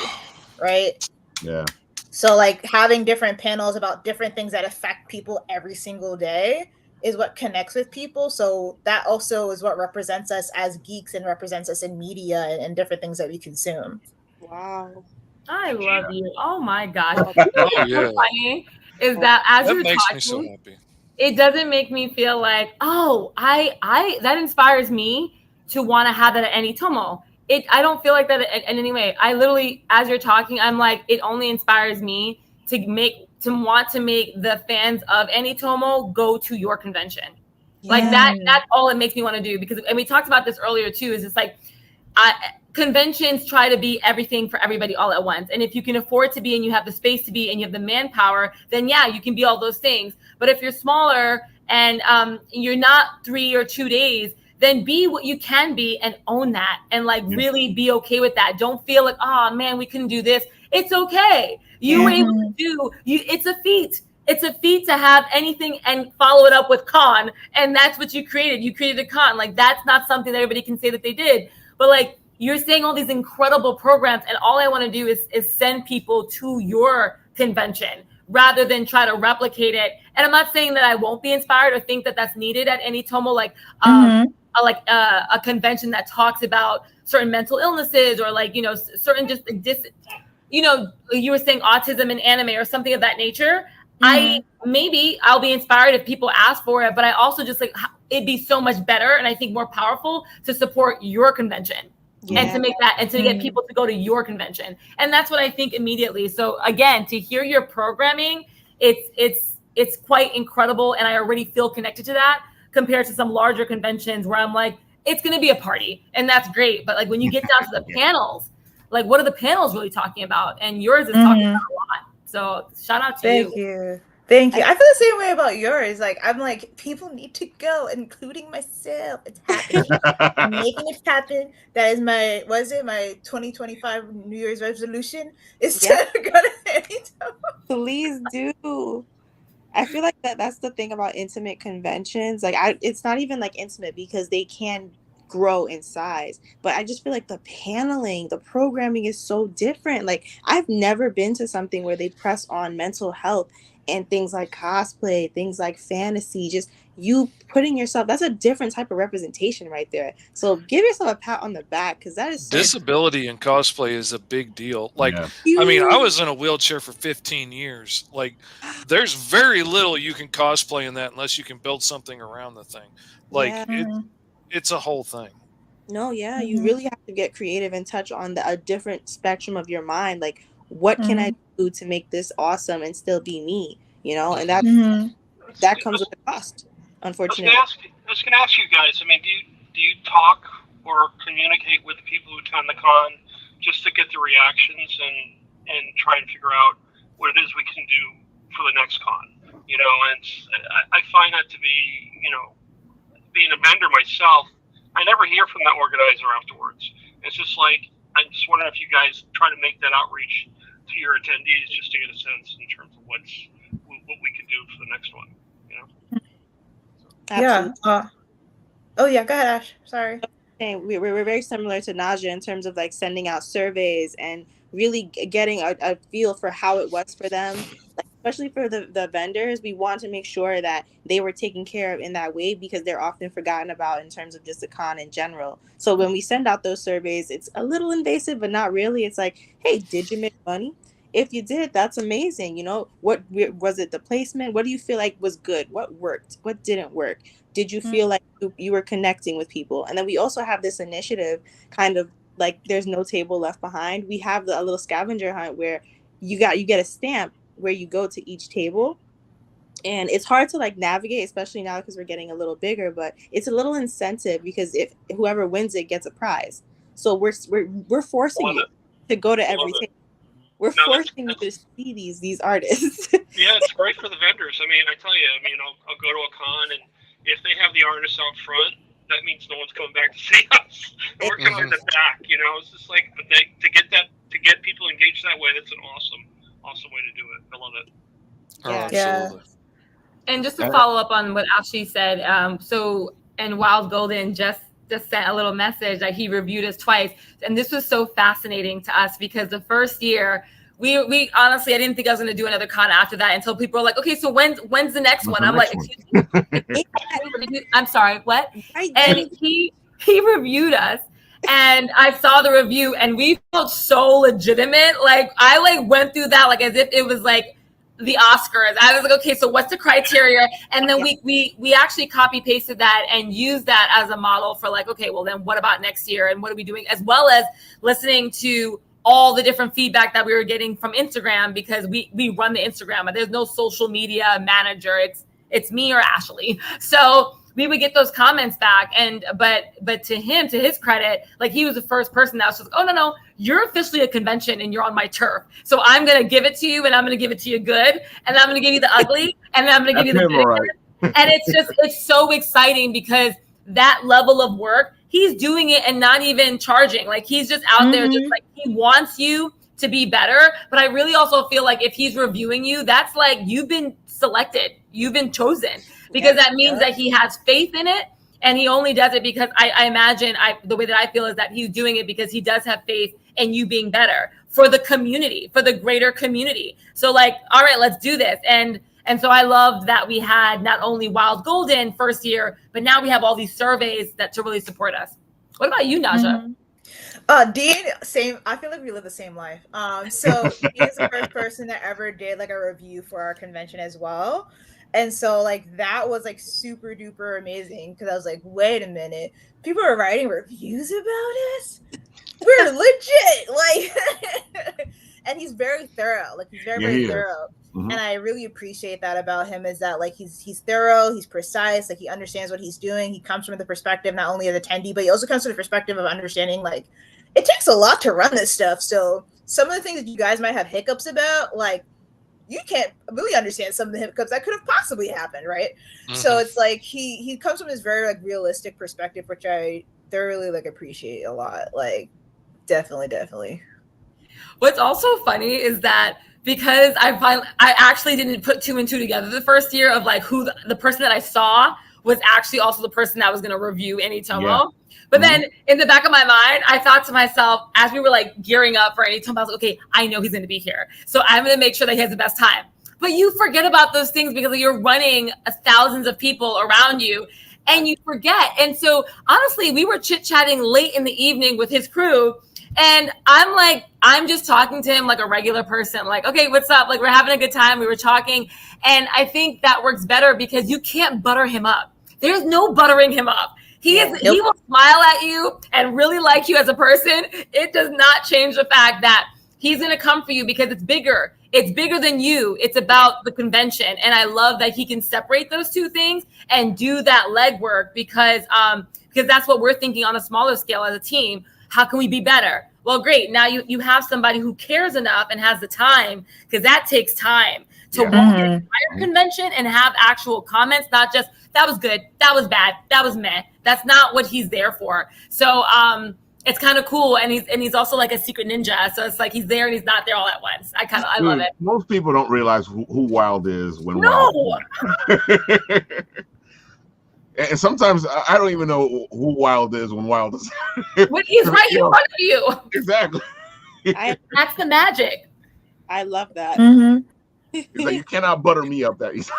right? Yeah. So like having different panels about different things that affect people every single day is what connects with people. So that also is what represents us as geeks and represents us in media and different things that we consume. Wow. I love you. Oh my gosh. What's so funny is that as you're makes talking, me so happy. It doesn't make me feel like, oh, I that inspires me to want to have that at Anitomocom. I don't feel like that in any way. I literally, as you're talking, I'm like, it only inspires me to want to make the fans of Anitomocom go to your convention. Yeah. Like that's all it makes me want to do, because, and we talked about this earlier too, is it's like, conventions try to be everything for everybody all at once. And if you can afford to be, and you have the space to be, and you have the manpower, then yeah, you can be all those things. But if you're smaller and you're not 3 or 2 days, then be what you can be and own that, and like really be okay with that. Don't feel like, oh man, we couldn't do this. It's okay. You were able to do. It's a feat. It's a feat to have anything and follow it up with con, and that's what you created. You created a con. Like that's not something that everybody can say that they did, but like you're saying all these incredible programs, and all I want to do is send people to your convention rather than try to replicate it. And I'm not saying that I won't be inspired or think that that's needed at Anitomo, like a convention that talks about certain mental illnesses or like, you know, certain just you know, you were saying autism in anime or something of that nature. I'll be inspired if people ask for it, but I also just like it'd be so much better and I think more powerful to support your convention and to make that and to get people to go to your convention. And that's what I think immediately. So again, to hear your programming, it's quite incredible, and I already feel connected to that compared to some larger conventions where I'm like, it's going to be a party and that's great, but like when you get down to the panels, like what are the panels really talking about? And yours is talking about a lot. So shout out to you. Thank you. I feel the same way about yours. Like I'm like, people need to go, including myself. It's happening. I'm making it happen. That is my 2025 New Year's resolution is to go to Anitomo. Please do. I feel like that's the thing about intimate conventions. Like it's not even like intimate because they can grow in size, but I just feel like the paneling, the programming is so different. Like I've never been to something where they press on mental health and things like cosplay, things like fantasy, just you putting yourself, that's a different type of representation right there. So give yourself a pat on the back, because that is disability in cosplay is a big deal. Like, I mean, I was in a wheelchair for 15 years. Like, there's very little you can cosplay in that unless you can build something around the thing. Like, it's a whole thing. No, you really have to get creative and touch on a different spectrum of your mind. Like, what can I do to make this awesome and still be me? You know, and that comes with a cost, unfortunately. I was going to ask you guys. I mean, do you talk or communicate with the people who attend the con just to get the reactions and try and figure out what it is we can do for the next con? You know, and I find that to be, you know, being a vendor myself, I never hear from that organizer afterwards. It's just like, I'm just wondering if you guys try to make that outreach to your attendees just to get a sense in terms of what we can do for the next one, you know? Yeah. Go ahead, Ash. Sorry. We're very similar to Naja in terms of like sending out surveys and really getting a feel for how it was for them. Like, especially for the vendors, we want to make sure that they were taken care of in that way, because they're often forgotten about in terms of just the con in general. So when we send out those surveys, it's a little invasive, but not really. It's like, hey, did you make money? If you did, that's amazing. You know, what was it? The placement? What do you feel like was good? What worked? What didn't work? Did you feel like you were connecting with people? And then we also have this initiative, kind of like There's No Table Left Behind. We have a little scavenger hunt where you get a stamp where you go to each table, and it's hard to like navigate, especially now because we're getting a little bigger, but it's a little incentive, because if whoever wins it gets a prize. So we're forcing you to go to every table. We're forcing you to see these artists. Yeah, it's great for the vendors. I mean, I tell you, I'll go to a con, and if they have the artists out front, that means no one's coming back to see us. We're coming in the back, you know. It's just like to get people engaged that way. That's an awesome way to do it. I love it. Absolutely. And just to follow up on what Ashley said, and Wild Golden just sent a little message that he reviewed us twice, and this was so fascinating to us, because the first year we honestly, I didn't think I was going to do another con after that until people were like, okay, so when's the next one? I'm like, excuse me. I'm sorry, what? And he reviewed us, and I saw the review, and we felt so legitimate. Like I went through that like as if it was like the Oscars. I was like, okay, so what's the criteria? And then we actually copy pasted that and used that as a model for like, okay, well then what about next year, and what are we doing, as well as listening to all the different feedback that we were getting from Instagram, because we run the Instagram, but there's no social media manager. It's me or Ashley. So we would get those comments back, but to his credit, like he was the first person that was just like, oh no, you're officially a convention and you're on my turf. So I'm gonna give it to you, and I'm gonna give it to you good, and I'm gonna give you the ugly, and then I'm gonna give you the good. And it's so exciting, because that level of work, he's doing it and not even charging. Like he's just out there, just like he wants you to be better. But I really also feel like if he's reviewing you, that's like you've been selected, you've been chosen, because that means that he has faith in it. And he only does it because I imagine the way that I feel is that he's doing it because he does have faith in you being better for the community, for the greater community. So like, all right, let's do this. And so I loved that we had not only Wild Golden first year, but now we have all these surveys that to really support us. What about you, Naja? Dean, same. I feel like we live the same life. So Dean's the first person that ever did like a review for our convention as well. And so like that was like super duper amazing because I was like, wait a minute, people are writing reviews about us? We're legit, like and he's very thorough. Like he's very thorough. And I really appreciate that about him is that like he's thorough, he's precise, like he understands what he's doing. He comes from the perspective not only of the attendee, but he also comes from the perspective of understanding like it takes a lot to run this stuff. So some of the things that you guys might have hiccups about, like you can't really understand some of the hiccups that could have possibly happened, right? So it's like he comes from this very like realistic perspective, which I thoroughly like appreciate a lot. Like definitely. What's also funny is that because I actually didn't put 2 and 2 together the first year of like who the person that I saw was actually also the person that was going to review Anitomocom. Yeah. But then in the back of my mind, I thought to myself, as we were like gearing up for Anitomocom, I was like, okay, I know he's going to be here. So I'm going to make sure that he has the best time. But you forget about those things because you're running thousands of people around you and you forget. And so honestly, we were chit-chatting late in the evening with his crew. And I'm just talking to him like a regular person, like, okay, what's up? Like, we're having a good time. We were talking. And I think that works better because you can't butter him up. There's no buttering him up. He will smile at you and really like you as a person. It does not change the fact that he's going to come for you because it's bigger. It's bigger than you. It's about the convention. And I love that he can separate those two things and do that legwork because that's what we're thinking on a smaller scale as a team. How can we be better? Well, great. Now you have somebody who cares enough and has the time, because that takes time to walk the entire convention and have actual comments, not just that was good, that was bad, that was meh. That's not what he's there for. So it's kind of cool, and he's also like a secret ninja. So it's like he's there and he's not there all at once. I love it. Most people don't realize who Wild is when Wild. And sometimes I don't even know who Wild is when Wild is. When he's right in front of you. Exactly. That's the magic. I love that. It's like you cannot butter me up that easy.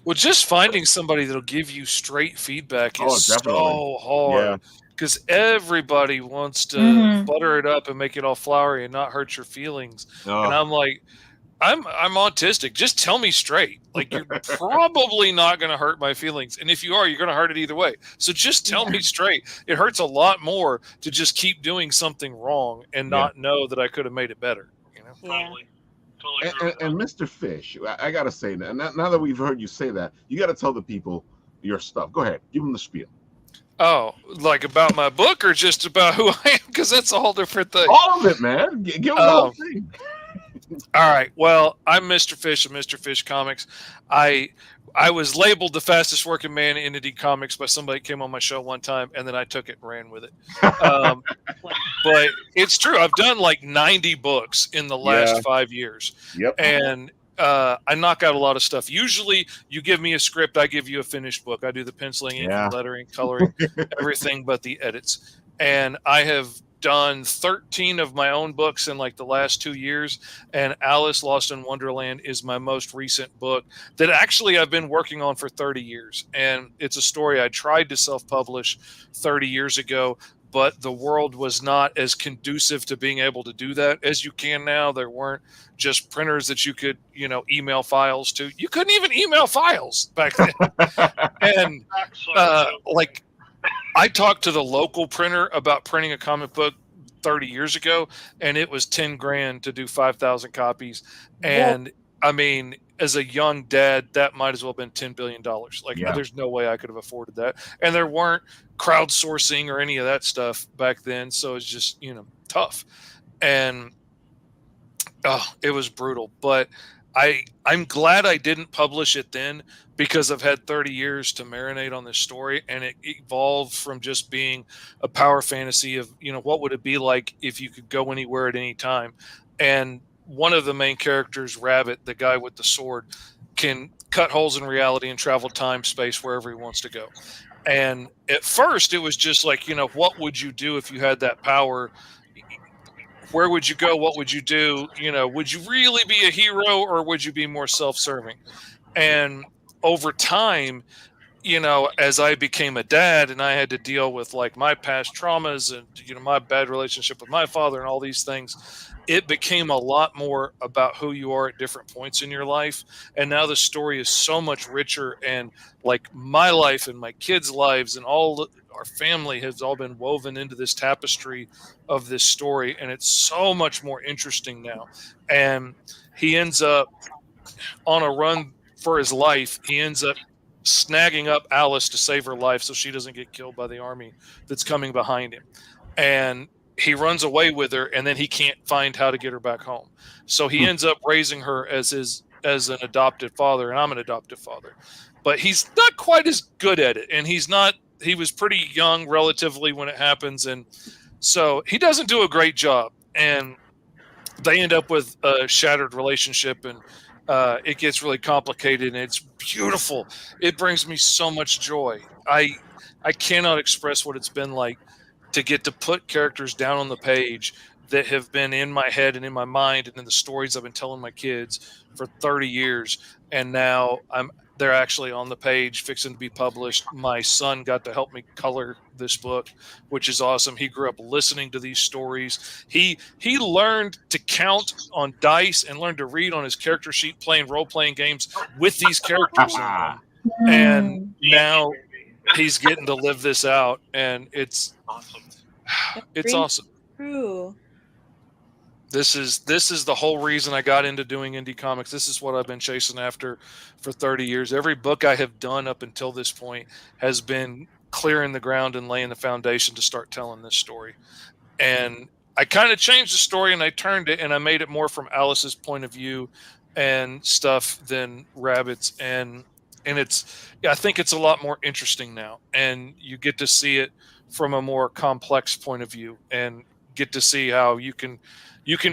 Well, just finding somebody that'll give you straight feedback is so hard. Because everybody wants to butter it up and make it all flowery and not hurt your feelings. And I'm like, I'm autistic. Just tell me straight. Like, you're probably not going to hurt my feelings. And if you are, you're going to hurt it either way. So just tell me straight. It hurts a lot more to just keep doing something wrong and not know that I could have made it better. You know? Totally. And Mr. Fish, I got to say that. Now that we've heard you say that, you got to tell the people your stuff. Go ahead. Give them the spiel. Oh, like about my book or just about who I am? Because that's a whole different thing. All of it, man. Give them the whole thing. All right. Well, I'm Mr. Fish of Mr. Fish Comics. I was labeled the fastest working man in indie comics by somebody that came on my show one time, and then I took it and ran with it. But it's true. I've done like 90 books in the last 5 years. Yep. And I knock out a lot of stuff. Usually you give me a script, I give you a finished book. I do the penciling, ink, lettering, coloring, everything but the edits. And I have done 13 of my own books in like the last 2 years, and Alice Lost in Wonderland is my most recent book that actually I've been working on for 30 years. And it's a story I tried to self-publish 30 years ago, but the world was not as conducive to being able to do that as you can now. There weren't just printers that you could, email files to. You couldn't even email files back then. And I talked to the local printer about printing a comic book 30 years ago, and it was 10 grand to do 5,000 copies. And I mean, as a young dad, that might as well have been $10 billion. There's no way I could have afforded that. And there weren't crowdsourcing or any of that stuff back then. So it's just, tough. And it was brutal. But I'm glad I didn't publish it then, because I've had 30 years to marinate on this story, and it evolved from just being a power fantasy of, what would it be like if you could go anywhere at any time. And one of the main characters, Rabbit, the guy with the sword, can cut holes in reality and travel time, space, wherever he wants to go. And at first it was just like, what would you do if you had that power? Where would you go? What would you do? Would you really be a hero, or would you be more self-serving? And over time, as I became a dad and I had to deal with like my past traumas and, my bad relationship with my father and all these things, it became a lot more about who you are at different points in your life. And now the story is so much richer, and like my life and my kids' lives and all our family has all been woven into this tapestry of this story. And it's so much more interesting now. And he ends up on a run for his life. He ends up snagging up Alice to save her life so she doesn't get killed by the army that's coming behind him. And he runs away with her, and then he can't find how to get her back home. So he ends up raising her as an adopted father, and I'm an adoptive father. But he's not quite as good at it, and he was pretty young relatively when it happens, and so he doesn't do a great job. And they end up with a shattered relationship, and it gets really complicated, and it's beautiful. It brings me so much joy. I cannot express what it's been like to get to put characters down on the page that have been in my head and in my mind and in the stories I've been telling my kids for 30 years. And now they're actually on the page fixing to be published. My son got to help me color this book, which is awesome. He grew up listening to these stories. He learned to count on dice and learned to read on his character sheet playing role-playing games with these characters in them. And now he's getting to live this out, and it's awesome. It's awesome. True. This is the whole reason I got into doing indie comics. This is what I've been chasing after for 30 years. Every book I have done up until this point has been clearing the ground and laying the foundation to start telling this story. And I kind of changed the story, and I turned it, and I made it more from Alice's point of view and stuff than Rabbit's. And I think it's a lot more interesting now, and you get to see it from a more complex point of view, and get to see how you can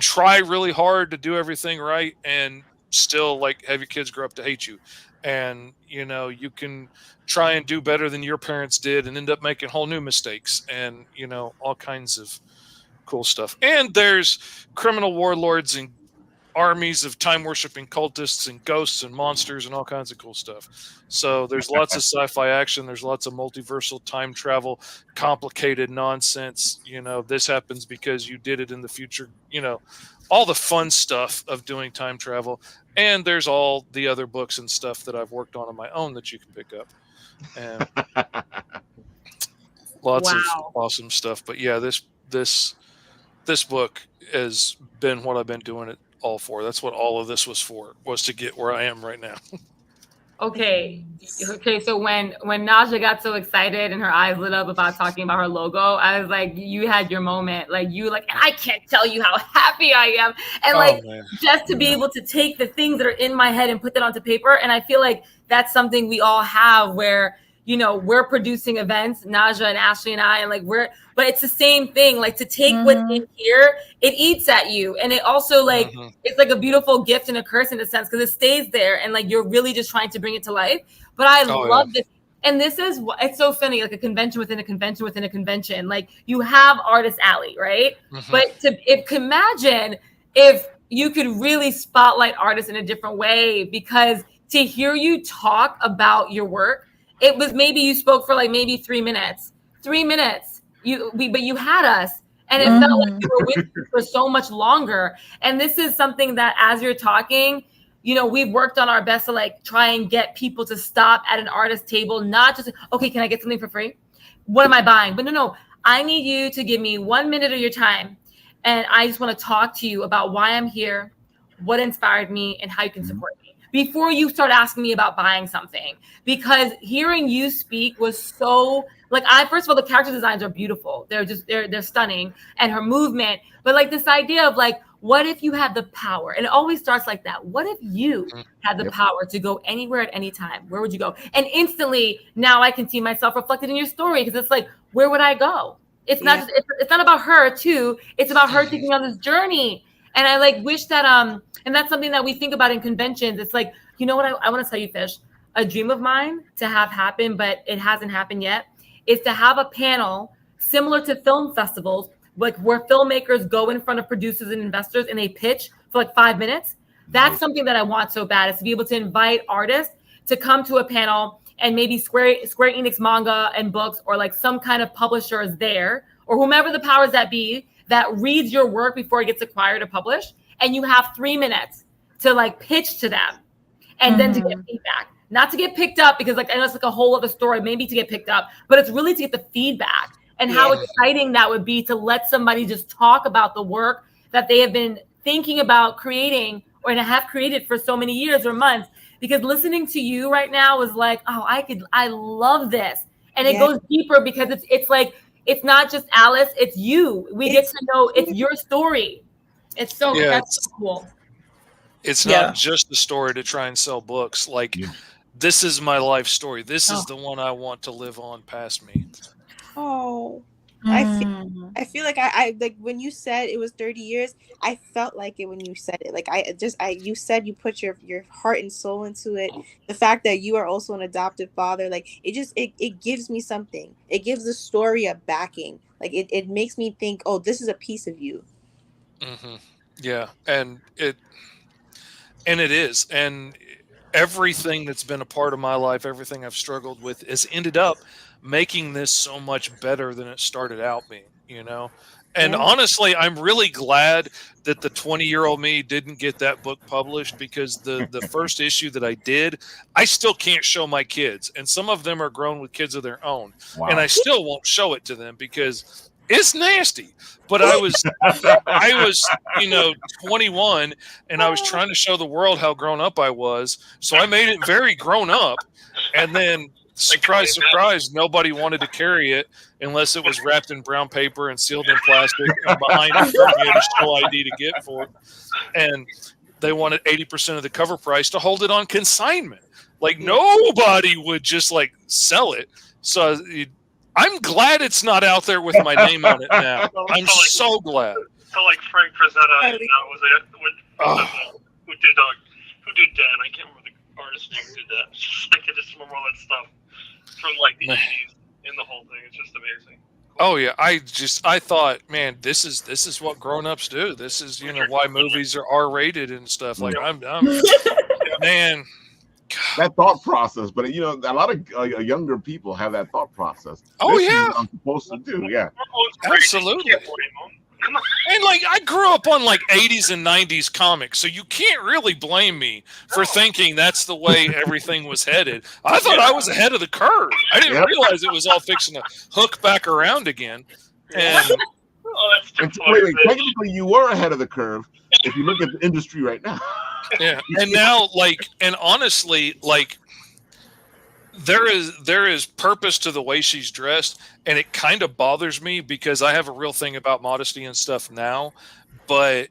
try really hard to do everything right and still like have your kids grow up to hate you. And you can try and do better than your parents did and end up making whole new mistakes, and all kinds of cool stuff. And there's criminal warlords and armies of time worshipping cultists and ghosts and monsters and all kinds of cool stuff. So there's lots of sci-fi action. There's lots of multiversal time travel, complicated nonsense. This happens because you did it in the future. All the fun stuff of doing time travel. And there's all the other books and stuff that I've worked on my own that you can pick up. And lots of awesome stuff. But yeah, this book has been what I've been doing it all for. That's what all of this was for, was to get where I am right now. Okay. So when Naja got so excited and her eyes lit up about talking about her logo, I was like, you had your moment. Like and I can't tell you how happy I am. And just to be able to take the things that are in my head and put that onto paper. And I feel like that's something we all have where, we're producing events, Naja and Ashley and I, and but it's the same thing. Like, to take what's in here, it eats at you. And it also it's like a beautiful gift and a curse in a sense, because it stays there and you're really just trying to bring it to life. But I love this. And this is, it's so funny, like a convention within a convention within a convention. Like, you have Artist Alley, right? But imagine if you could really spotlight artists in a different way, because to hear you talk about your work, it was maybe you spoke for maybe 3 minutes. 3 minutes. But you had us, and it felt like you were with you for so much longer. And this is something that, as you're talking, we've worked on our best to try and get people to stop at an artist table, not just, okay, can I get something for free? What am I buying? But no, I need you to give me 1 minute of your time, and I just want to talk to you about why I'm here, what inspired me, and how you can support me, before you start asking me about buying something. Because hearing you speak was so, first of all, the character designs are beautiful. They're stunning, and her movement. But this idea of what if you had the power? And it always starts like that. What if you had the power to go anywhere at any time? Where would you go? And instantly now I can see myself reflected in your story, because it's like, where would I go? It's not just, it's not about her too. It's about her taking on this journey. And I like wish that and that's something that we think about in conventions. It's like, you know what I want to tell you, Fish, a dream of mine to have happen, but it hasn't happened yet, is to have a panel similar to film festivals, like where filmmakers go in front of producers and investors and they pitch for like 5 minutes. That's something that I want so bad, is to be able to invite artists to come to a panel, and maybe Square Enix manga and books, or like some kind of publisher is there, or whomever the powers that be, that reads your work before it gets acquired or published. And you have 3 minutes to like pitch to them, and then to get feedback. Not to get picked up, because like I know it's like a whole other story, maybe to get picked up, but it's really to get the feedback. And how exciting that would be to let somebody just talk about the work that they have been thinking about creating, or have created for so many years or months. Because listening to you right now is like, oh, I love this. And it goes deeper, because it's like, it's not just Alice, it's you. We get to know it's your story. It's so, that's so cool. It's not just a story to try and sell books. Like, this is my life story. This is the one I want to live on past me. Oh, I feel like I like when you said it was 30 years, I felt like it when you said it. Like you said you put your heart and soul into it. The fact that you are also an adoptive father, like it gives me something. It gives the story a backing. Like it makes me think, oh, this is a piece of you. Yeah, and it is, and everything that's been a part of my life, everything I've struggled with, has ended up making this so much better than it started out being, you know? And honestly, I'm really glad that the 20-year-old me didn't get that book published, because the first issue that I did, I still can't show my kids. And some of them are grown with kids of their own. Wow. And I still won't show it to them because it's nasty. But I was, you know, 21, and I was trying to show the world how grown up I was. So I made it very grown up. And then, surprise, surprise, nobody wanted to carry it unless it was wrapped in brown paper and sealed in plastic, and behind it you had a show ID to get for it. And they wanted 80% of the cover price to hold it on consignment. Like, nobody would just like sell it. So I'm glad it's not out there with my name on it now. I'm so glad. So like Frank Frazetta, was it who did Dan? I can't remember the artist name who did that. I can just remember all that stuff from like the 80s in the whole thing. It's just amazing. Oh yeah, I thought, man, this is what grown-ups do. This is, you know, why movies are R-rated and stuff. Like I'm man. That thought process, but you know, a lot of younger people have that thought process. Oh this yeah, is what I'm supposed to do. Yeah, absolutely. And like, I grew up on like 80s and 90s comics, so you can't really blame me for thinking that's the way everything was headed. I thought I was ahead of the curve. I didn't realize it was all fixing to hook back around again. And wait, technically you were ahead of the curve if you look at the industry right now. Yeah, and now, like, and honestly, like, there is purpose to the way she's dressed, and it kind of bothers me because I have a real thing about modesty and stuff now, but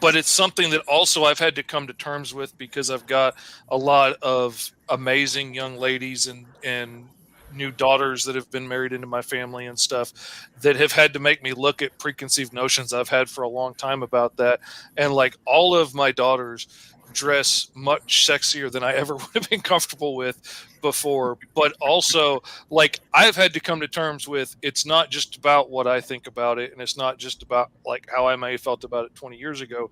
it's something that also I've had to come to terms with, because I've got a lot of amazing young ladies and new daughters that have been married into my family and stuff that have had to make me look at preconceived notions I've had for a long time about that. And like, all of my daughters dress much sexier than I ever would have been comfortable with before. But also, like, I've had to come to terms with, it's not just about what I think about it, and it's not just about like how I may have felt about it 20 years ago,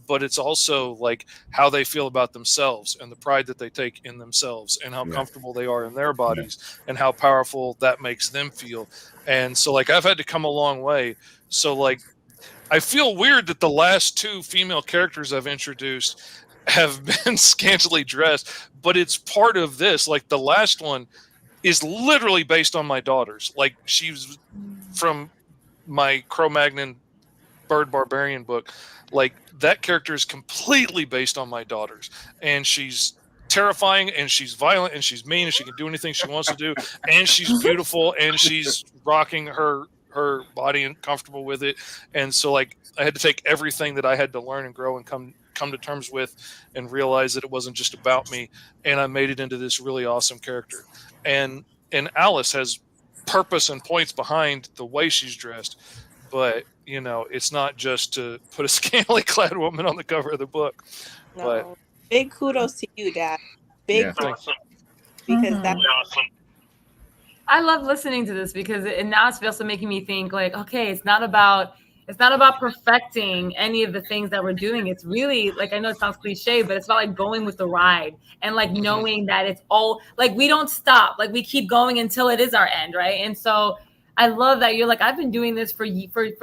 but it's also like how they feel about themselves and the pride that they take in themselves and how comfortable they are in their bodies and how powerful that makes them feel. And so like, I've had to come a long way. So like, I feel weird that the last two female characters I've introduced have been scantily dressed, but it's part of this. Like, the last one is literally based on my daughters. Like, she's from my Cro-Magnon Bird Barbarian book. Like, that character is completely based on my daughters, and she's terrifying, and she's violent, and she's mean, and she can do anything she wants to do, and she's beautiful, and she's rocking her her body and comfortable with it. And so like I had to take everything that I had to learn and grow and come to terms with and realize that it wasn't just about me, and I made it into this really awesome character. And Alice has purpose and points behind the way she's dressed, but you know, it's not just to put a scantily clad woman on the cover of the book. No. But Big kudos to you, Dad. Big kudos. Awesome. Because Really that's awesome. I love listening to this because now it's also making me think like, okay, it's not about perfecting any of the things that we're doing. It's really like, I know it sounds cliche, but it's about like going with the ride and like knowing that it's all like, we don't stop, like we keep going until it is our end. Right. And so I love that you're like, I've been doing this for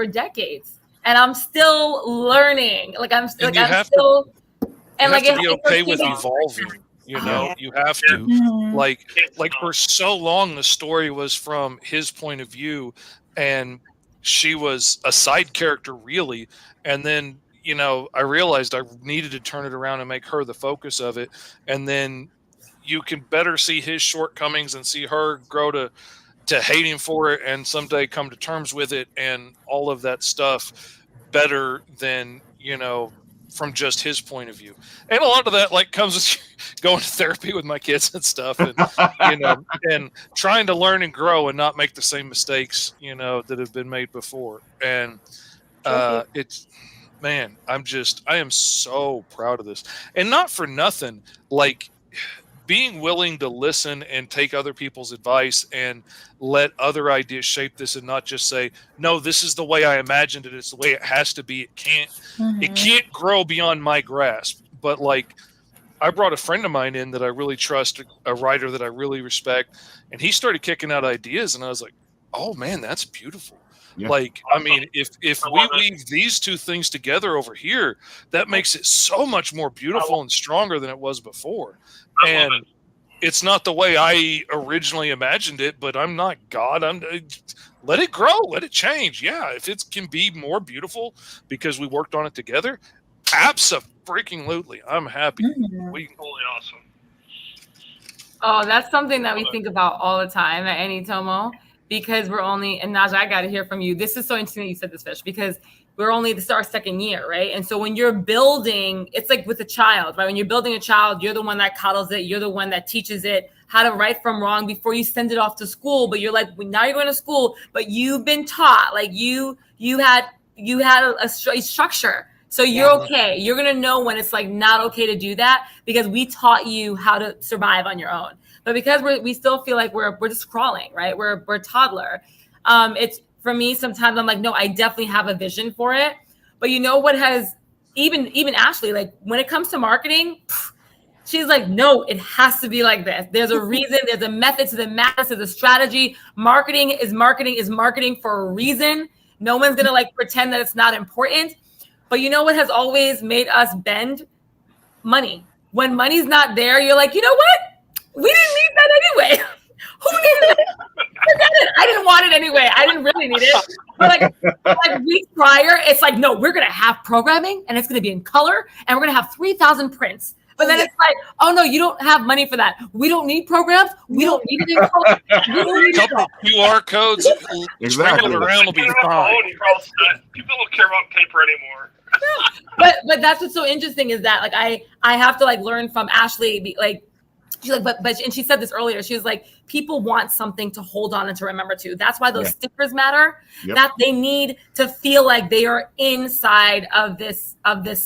decades and I'm still learning. Like I'm still, and like, you have to be okay with evolving. You know, you have to like for so long, the story was from his point of view and she was a side character really. And then, you know, I realized I needed to turn it around and make her the focus of it. And then you can better see his shortcomings and see her grow to hate him for it and someday come to terms with it and all of that stuff better than, you know, from just his point of view. And a lot of that like comes with going to therapy with my kids and stuff, and you know, and trying to learn and grow and not make the same mistakes, you know, that have been made before. And it's, man, I am so proud of this. And not for nothing, like being willing to listen and take other people's advice and let other ideas shape this and not just say, no, this is the way I imagined it. It's the way it has to be. It can't grow beyond my grasp. But like, I brought a friend of mine in that I really trust, a writer that I really respect, and he started kicking out ideas and I was like, oh man, that's beautiful. Yeah. Like, I mean, if we weave these two things together over here, that makes it so much more beautiful and stronger than it was before. And it's not the way I originally imagined it, but I'm not God. Let it grow, let it change. Yeah, if it can be more beautiful because we worked on it together, absolutely, I'm happy. Totally awesome. Oh, that's something that we think about all the time at Anitomo, because we're only, and Naja, I got to hear from you. This is so interesting that you said this, Fish, because we're only to start second year, right? And so when you're building, it's like with a child, right? When you're building a child, you're the one that coddles it. You're the one that teaches it how to right from wrong before you send it off to school. But you're like, now you're going to school, but you've been taught, like you had a structure. So you're okay. You're going to know when it's like not okay to do that because we taught you how to survive on your own. But because we still feel like we're just crawling, right? We're a toddler. It's, for me, sometimes I'm like, no, I definitely have a vision for it. But you know what has, even Ashley, like when it comes to marketing, she's like, no, it has to be like this. There's a reason, there's a method to the madness, there's a strategy. Marketing is marketing for a reason. No one's gonna like pretend that it's not important. But you know what has always made us bend? Money. When money's not there, you're like, you know what? We didn't need that anyway. Who needed it? Forget it. I didn't want it anyway. I didn't really need it. But like weeks prior, it's like, no, we're going to have programming and it's going to be in color and we're going to have 3,000 prints. But then it's like, oh no, you don't have money for that. We don't need programs. We don't need it in color. We don't need couple QR codes sprinkled around will be fine. People don't care about paper anymore. But that's what's so interesting is that like I have to like learn from Ashley, like she's like, but and she said this earlier. She was like, people want something to hold on and to remember to. That's why those stickers matter. Yep. That they need to feel like they are inside of this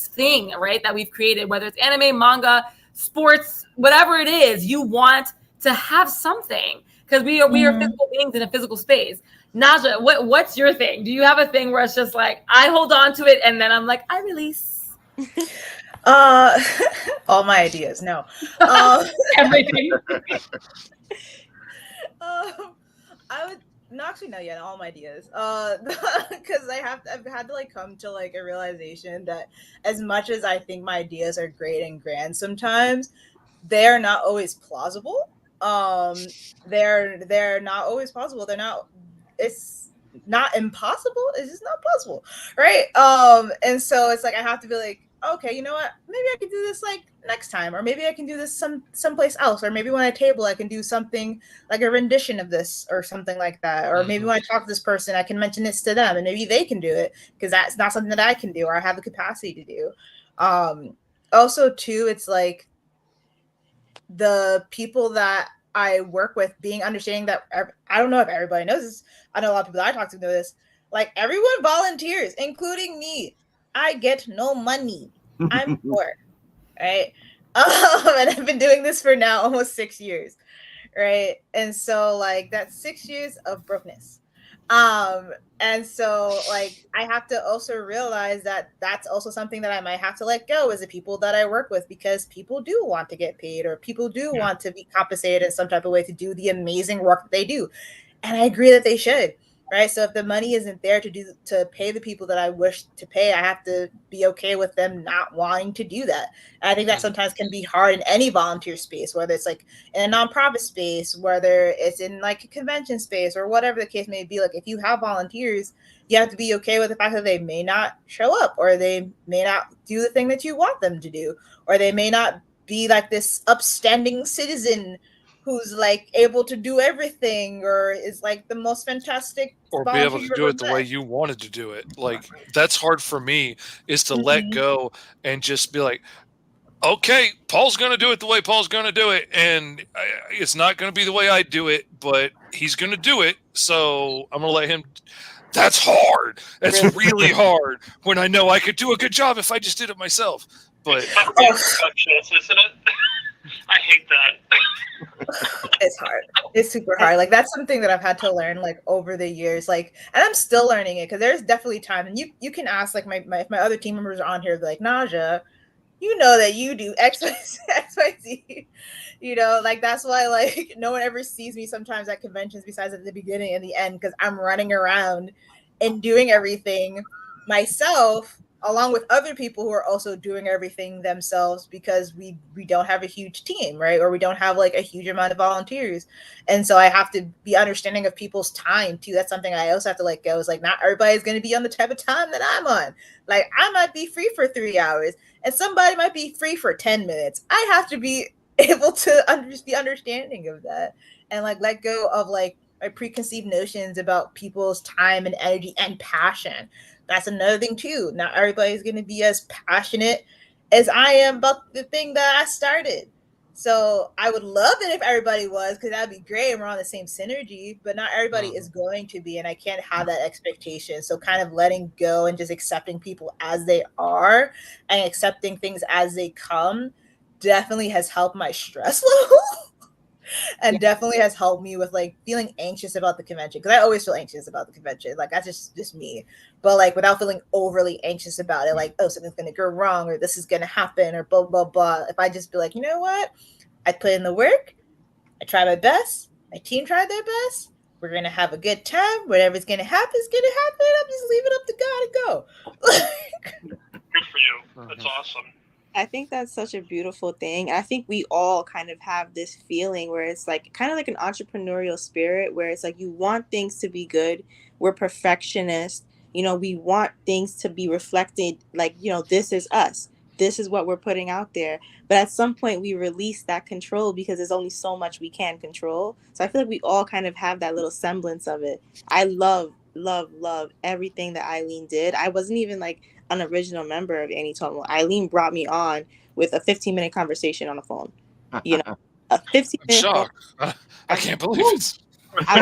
thing, right? That we've created, whether it's anime, manga, sports, whatever it is. You want to have something because we are physical beings in a physical space. Naja, what's your thing? Do you have a thing where it's just like I hold on to it and then I'm like I release? All my ideas. No. Everything. I would no, actually no, yeah, all my ideas. Because I've had to like come to like a realization that as much as I think my ideas are great and grand, sometimes they're not always plausible. They're not always possible. It's not impossible. It's just not possible, right? And so it's like I have to be like, okay, you know what? Maybe I can do this like next time, or maybe I can do this someplace else, or maybe when I table, I can do something like a rendition of this or something like that. Or maybe when I talk to this person, I can mention this to them, and maybe they can do it because that's not something that I can do or I have the capacity to do. Also, too, it's like the people that I work with being understanding that I don't know if everybody knows this. I know a lot of people that I talk to know this. Like everyone volunteers, including me. I get no money. I'm poor, right? And I've been doing this for now almost 6 years, right? And so like that's 6 years of brokenness. And so like I have to also realize that that's also something that I might have to let go is the people that I work with, because people do want to get paid, or people do want to be compensated in some type of way to do the amazing work that they do. And I agree that they should. Right. So if the money isn't there to pay the people that I wish to pay, I have to be okay with them not wanting to do that. And I think that sometimes can be hard in any volunteer space, whether it's like in a nonprofit space, whether it's in like a convention space or whatever the case may be. Like if you have volunteers, you have to be okay with the fact that they may not show up, or they may not do the thing that you want them to do, or they may not be like this upstanding citizen who's like able to do everything, or is like the most fantastic, or be able to do it the way you wanted to do it. Like that's hard for me, is to let go and just be like, okay, Paul's going to do it the way Paul's going to do it, and it's not going to be the way I do it, but he's going to do it, so I'm going to let him. That's hard. That's really hard when I know I could do a good job if I just did it myself. But it's perfectionist, isn't it? I hate that. It's hard. It's super hard. Like that's something that I've had to learn like over the years. Like, and I'm still learning it, because there's definitely time. And you can ask like if my other team members are on here, like Naja, you know that you do X, Y, Z. You know, like that's why like no one ever sees me sometimes at conventions besides at the beginning and the end, because I'm running around and doing everything myself, along with other people who are also doing everything themselves, because we don't have a huge team, right? Or we don't have like a huge amount of volunteers. And so I have to be understanding of people's time too. That's something I also have to let go. Is like not everybody's going to be on the type of time that I'm on. Like I might be free for 3 hours and somebody might be free for 10 minutes. I have to be able to be understanding of that, and like let go of like my preconceived notions about people's time and energy and passion. That's another thing too. Not everybody's going to be as passionate as I am about the thing that I started. So I would love it if everybody was, because that'd be great and we're on the same synergy, but not everybody is going to be, and I can't have that expectation. So kind of letting go and just accepting people as they are and accepting things as they come definitely has helped my stress level. And definitely has helped me with like feeling anxious about the convention, because I always feel anxious about the convention. Like that's just me, but like without feeling overly anxious about it, like, oh, something's gonna go wrong, or this is gonna happen, or blah blah blah. If I just be like, you know what, I put in the work, I try my best, my team tried their best, we're gonna have a good time, whatever's gonna happen is gonna happen. I'm just leave it up to God and go. Good for you. That's awesome. I think that's such a beautiful thing. I think we all kind of have this feeling where it's like kind of like an entrepreneurial spirit, where it's like you want things to be good. We're perfectionists. You know, we want things to be reflected like, you know, this is us. This is what we're putting out there. But at some point we release that control, because there's only so much we can control. So I feel like we all kind of have that little semblance of it. I love everything that Eileen did. I wasn't even like an original member of Anitomocom. Eileen brought me on with a 15-minute conversation on the phone. You know, a 15-minute. Shock. I can't believe it. I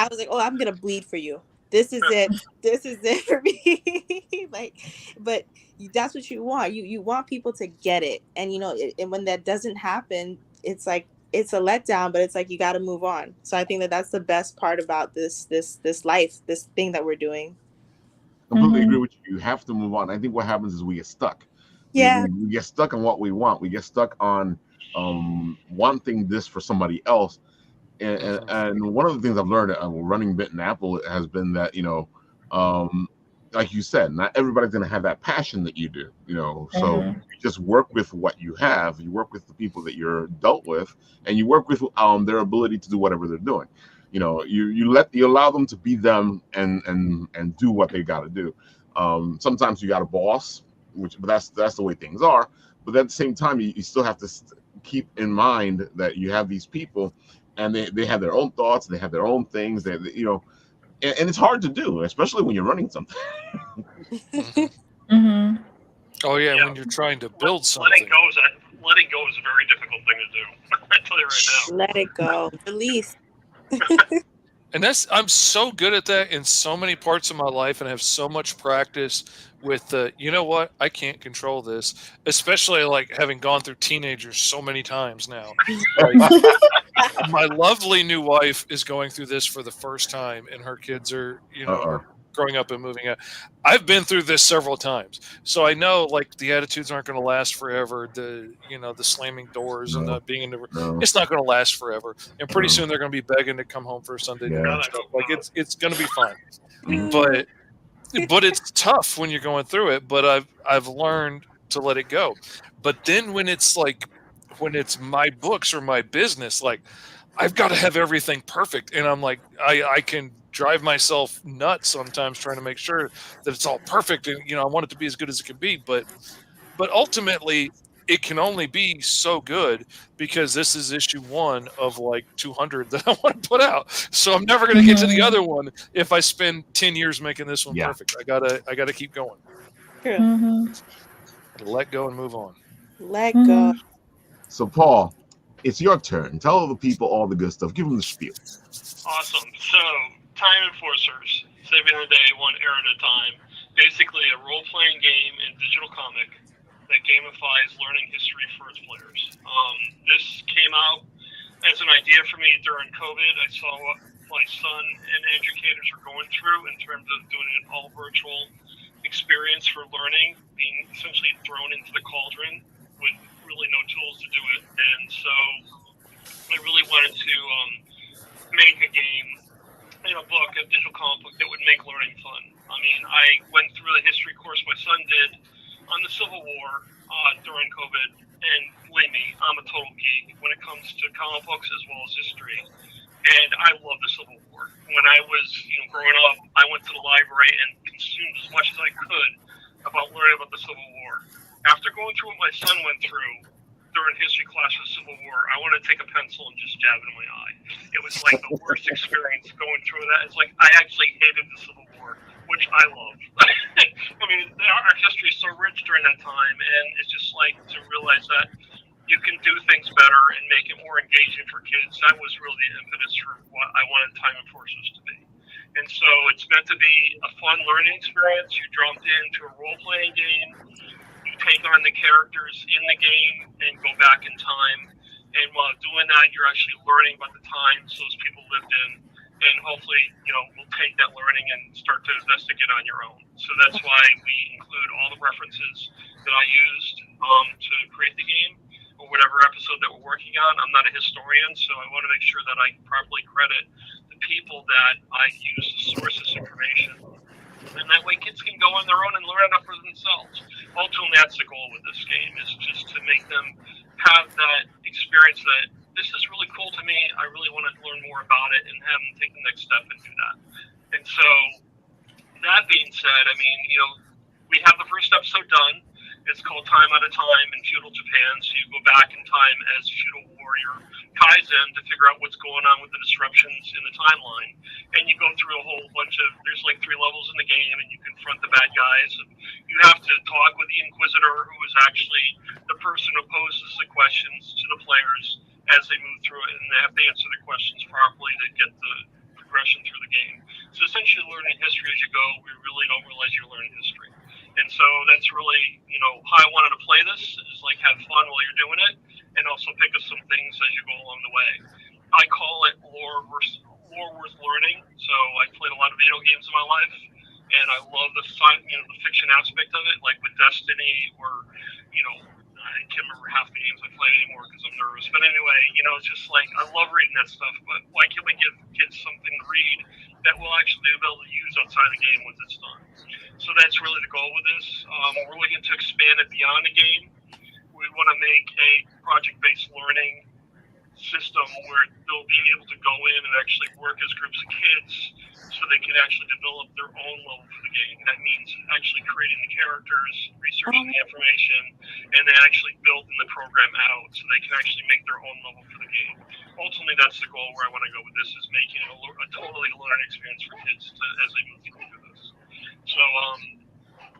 was like, oh, I'm gonna bleed for you. This is it. This is it for me. Like, but that's what you want. You want people to get it, and you know, and when that doesn't happen, it's like it's a letdown. But it's like you got to move on. So I think that that's the best part about this life, this thing that we're doing. Completely agree with you. You have to move on. I think what happens is we get stuck. Yeah. We get stuck on what we want. We get stuck on wanting this for somebody else. And one of the things I've learned running Bitten Apple has been that, you know, like you said, not everybody's going to have that passion that you do, you know. So you just work with what you have. You work with the people that you're dealt with, and you work with their ability to do whatever they're doing. You know, you allow them to be them and do what they got to do. Sometimes you got a boss, but that's the way things are. But at the same time, you still have to keep in mind that you have these people, and they have their own thoughts, they have their own things that and it's hard to do, especially when you're running something. Oh yeah, when you're trying to build something. Letting go is a very difficult thing to do. I tell you right now. Let it go. Release. And I'm so good at that in so many parts of my life, and I have so much practice with you know what, I can't control this, especially like having gone through teenagers so many times now. Like, my lovely new wife is going through this for the first time, and her kids are, are growing up and moving out. I've been through this several times, so I know like the attitudes aren't going to last forever. The the slamming doors and the being in the it's not going to last forever, and pretty soon they're going to be begging to come home for a Sunday dinner and stuff. Like it's going to be fine, but it's tough when you're going through it. But I've learned to let it go. But then when it's my books or my business, like I've got to have everything perfect, and I'm like I can drive myself nuts sometimes trying to make sure that it's all perfect, and I want it to be as good as it can be, but ultimately it can only be so good because this is issue 1 of like 200 that I want to put out, so I'm never going to get to the other one if I spend 10 years making this one perfect. I gotta keep going. Let go and move on. Let go. So Paul, it's your turn. Tell the people all the good stuff. Give them the spiel. Awesome. So, Time Enforcers, saving the day one era at a time. Basically a role-playing game and digital comic that gamifies learning history for its players. This came out as an idea for me during COVID. I saw what my son and educators are going through in terms of doing an all virtual experience for learning, being essentially thrown into the cauldron with really no tools to do it. And so I really wanted to make a game in a book, a digital comic book that would make learning fun. I mean, I went through the history course my son did on the Civil War during COVID, and believe me, I'm a total geek when it comes to comic books as well as history. And I love the Civil War. When I was growing up, I went to the library and consumed as much as I could about learning about the Civil War. After going through what my son went through during history class for the Civil War, I want to take a pencil and just jab it in my eye. It was like the worst experience going through that. It's like I actually hated the Civil War, which I love. I mean, our history is so rich during that time, and it's just like to realize that you can do things better and make it more engaging for kids. That was really the impetus for what I wanted Time Enforcers to be. And so it's meant to be a fun learning experience. You jumped into a role-playing game. You take on the characters in the game and go back in time. And while doing that, you're actually learning about the times those people lived in. And hopefully, we'll take that learning and start to investigate on your own. So that's why we include all the references that I used to create the game, or whatever episode that we're working on. I'm not a historian, so I want to make sure that I properly credit the people that I use to source this information. And that way kids can go on their own and learn enough for themselves. Ultimately, that's the goal with this game, is just to make them have that experience that this is really cool to me. I really want to learn more about it and have them take the next step and do that. And so, that being said, I mean, we have the first episode done. It's called Time Out of Time in feudal Japan. So you go back in time as feudal warrior Kaizen to figure out what's going on with the disruptions in the timeline. And you go through a whole bunch of, there's like 3 levels in the game, and you confront the bad guys. And you have to talk with the Inquisitor, who is actually the person who poses the questions to the players as they move through it, and they have to answer the questions properly to get the progression through the game. So essentially learning history as you go, we really don't realize you're learning history. And so that's really, how I wanted to play this, is like have fun while you're doing it, and also pick up some things as you go along the way. I call it lore worth learning. So I played a lot of video games in my life, and I love the the fiction aspect of it, like with Destiny, or, I can't remember half the games I play anymore because I'm nervous. But anyway, it's just like, I love reading that stuff, but why can't we give kids something to read that we'll actually be able to use outside the game once it's done? So that's really the goal with this. We're looking to expand it beyond the game. We want to make a project-based learning system where they'll be able to go in and actually work as groups of kids so they can actually develop their own level for the game. That means actually creating the characters, researching the information, and then actually building the program out so they can actually make their own level for the game. Ultimately, that's the goal where I want to go with this, is making it a totally learning experience for kids as they move through this. So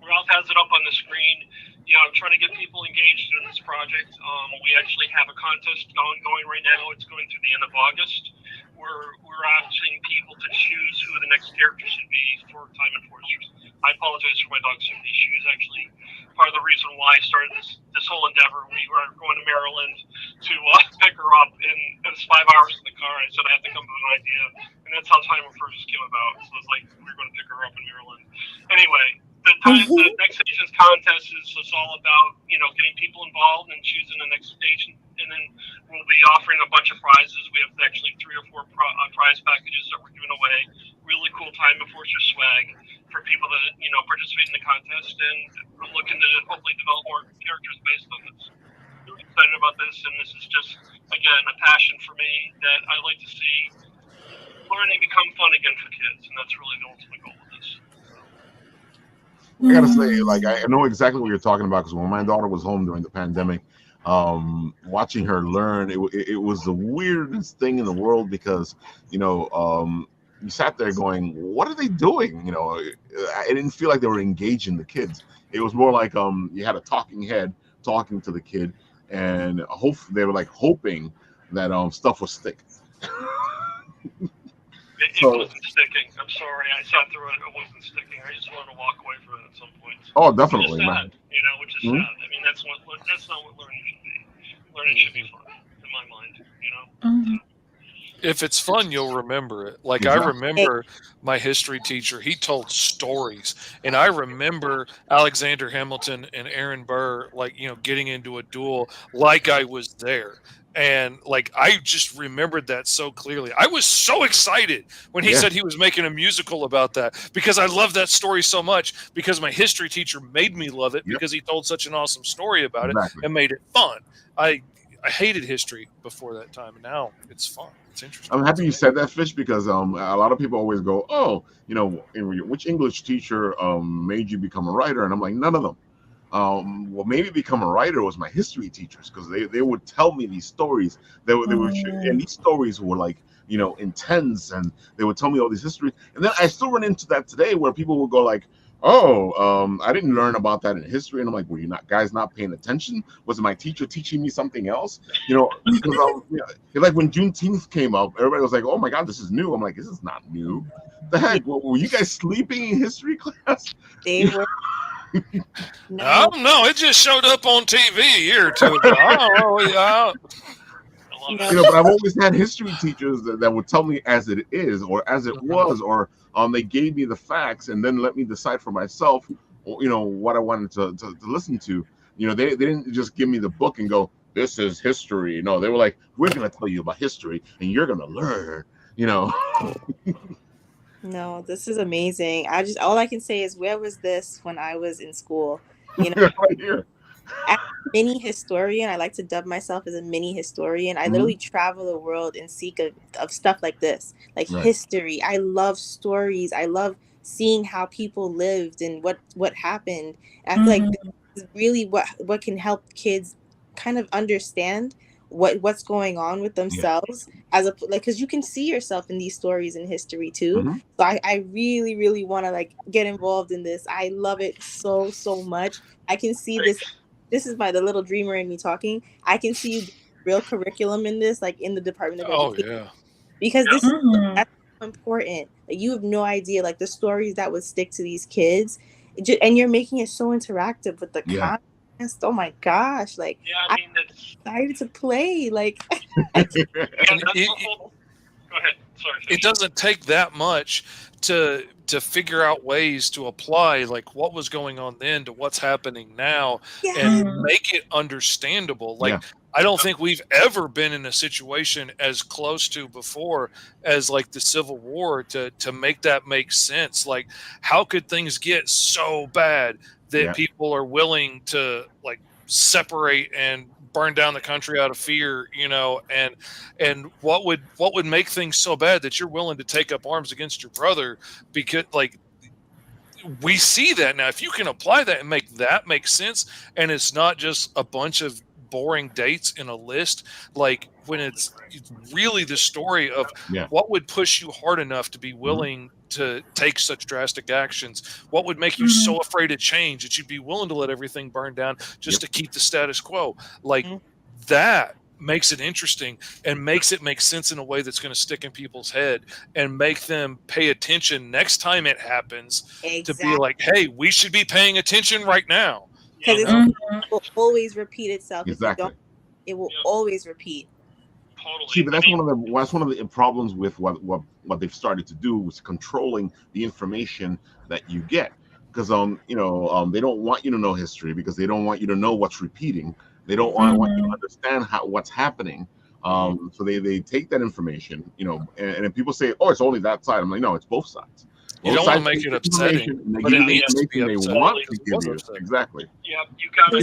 Ralph has it up on the screen. I'm trying to get people engaged in this project. We actually have a contest going right now. It's going through the end of August. We're asking people to choose who the next character should be for Time Enforcers. I apologize for my dog Cindy. She was actually part of the reason why I started this whole endeavor. We were going to Maryland to pick her up, and it was 5 hours in the car. I said I had to come up with an idea, and that's how Time Enforcers came about. So it was like we were going to pick her up in Maryland. Anyway, the next agents contest is all about getting people involved and choosing the next agent, and then we'll be offering a bunch of prizes. We have actually 3 or 4 prize packages that we're giving away. Really cool Time Enforcer swag for people that participate in the contest, and we're looking to hopefully develop more characters based on this. Really excited about this, and this is just again a passion for me that I like to see learning become fun again for kids, and that's really the ultimate goal of this. I gotta say, like, I know exactly what you're talking about, because when my daughter was home during the pandemic, watching her learn, it was the weirdest thing in the world, because you sat there going, what are they doing? I didn't feel like they were engaging the kids. It was more like you had a talking head talking to the kid, and they were like hoping that stuff would stick. It wasn't sticking. I'm sorry. I sat through it. It wasn't sticking. I just wanted to walk away from it at some point. Oh, definitely. Which is sad. Which is sad. I mean, that's not what learning should be. Learning should be fun, in my mind. If it's fun, you'll remember it. Like, I remember my history teacher, he told stories. And I remember Alexander Hamilton and Aaron Burr, getting into a duel like I was there. And I just remembered that so clearly. I was so excited when he said he was making a musical about that, because I love that story so much, because my history teacher made me love it because he told such an awesome story about it and made it fun. I hated history before that time, and now it's fun. It's interesting. I'm happy you said that, Fish, because a lot of people always go, oh, which English teacher made you become a writer? And I'm like, none of them. Well, maybe become a writer was my history teachers, because they would tell me these stories. They were and these stories were intense, and they would tell me all these history. And then I still run into that today, where people will go like, oh, I didn't learn about that in history. And I'm like, were you guys not paying attention? Was my teacher teaching me something else? Because like when Juneteenth came up, everybody was like, oh my God, this is new. I'm like, this is not new. The heck, were you guys sleeping in history class? They were. No, it just showed up on TV a year or two ago. But I've always had history teachers that would tell me as it is, or as it was, or they gave me the facts and then let me decide for myself, what I wanted to listen to. They didn't just give me the book and go, this is history. No, they were like, we're going to tell you about history and you're going to learn, No, this is amazing. All I can say is, where was this when I was in school? Right here. As a mini historian, I like to dub myself as a mini historian. I literally travel the world in seek of stuff like this, history. I love stories. I love seeing how people lived and what happened. And I feel like this is really what can help kids kind of understand what's going on with themselves, because you can see yourself in these stories in history too. So I really, really want to get involved in this. I love it so much. I can see this. This is the little dreamer in me talking. I can see you real curriculum in this, in the Department of Education. Because this that's so important. You have no idea, the stories that would stick to these kids, and you're making it so interactive with the content. Oh my gosh! I'm excited to play. Go ahead. Sorry. It doesn't take that much to figure out ways to apply what was going on then to what's happening now, and make it understandable. I don't think we've ever been in a situation as close to before as the Civil War to make that make sense. How could things get so bad that people are willing to separate and burn down the country out of fear, and what would make things so bad that you're willing to take up arms against your brother? Because we see that now. If you can apply that and make that make sense, and it's not just a bunch of boring dates in a list, like when it's really the story of what would push you hard enough to be willing to take such drastic actions, what would make you so afraid of change that you'd be willing to let everything burn down just to keep the status quo. Like that makes it interesting and makes it make sense in a way that's going to stick in people's head and make them pay attention next time it happens, to be like, hey, we should be paying attention right now. Because it will always repeat itself. Exactly. If you don't, it will always repeat. Totally. See, but that's one of the problems with what they've started to do, is controlling the information that you get. Because they don't want you to know history, because they don't want you to know what's repeating. They don't want you to understand what's happening. So they take that information, and then people say, "Oh, it's only that side." I'm like, no, it's both sides. You don't want to make it upsetting, but it needs to be upsetting. Exactly. Yeah, you gotta.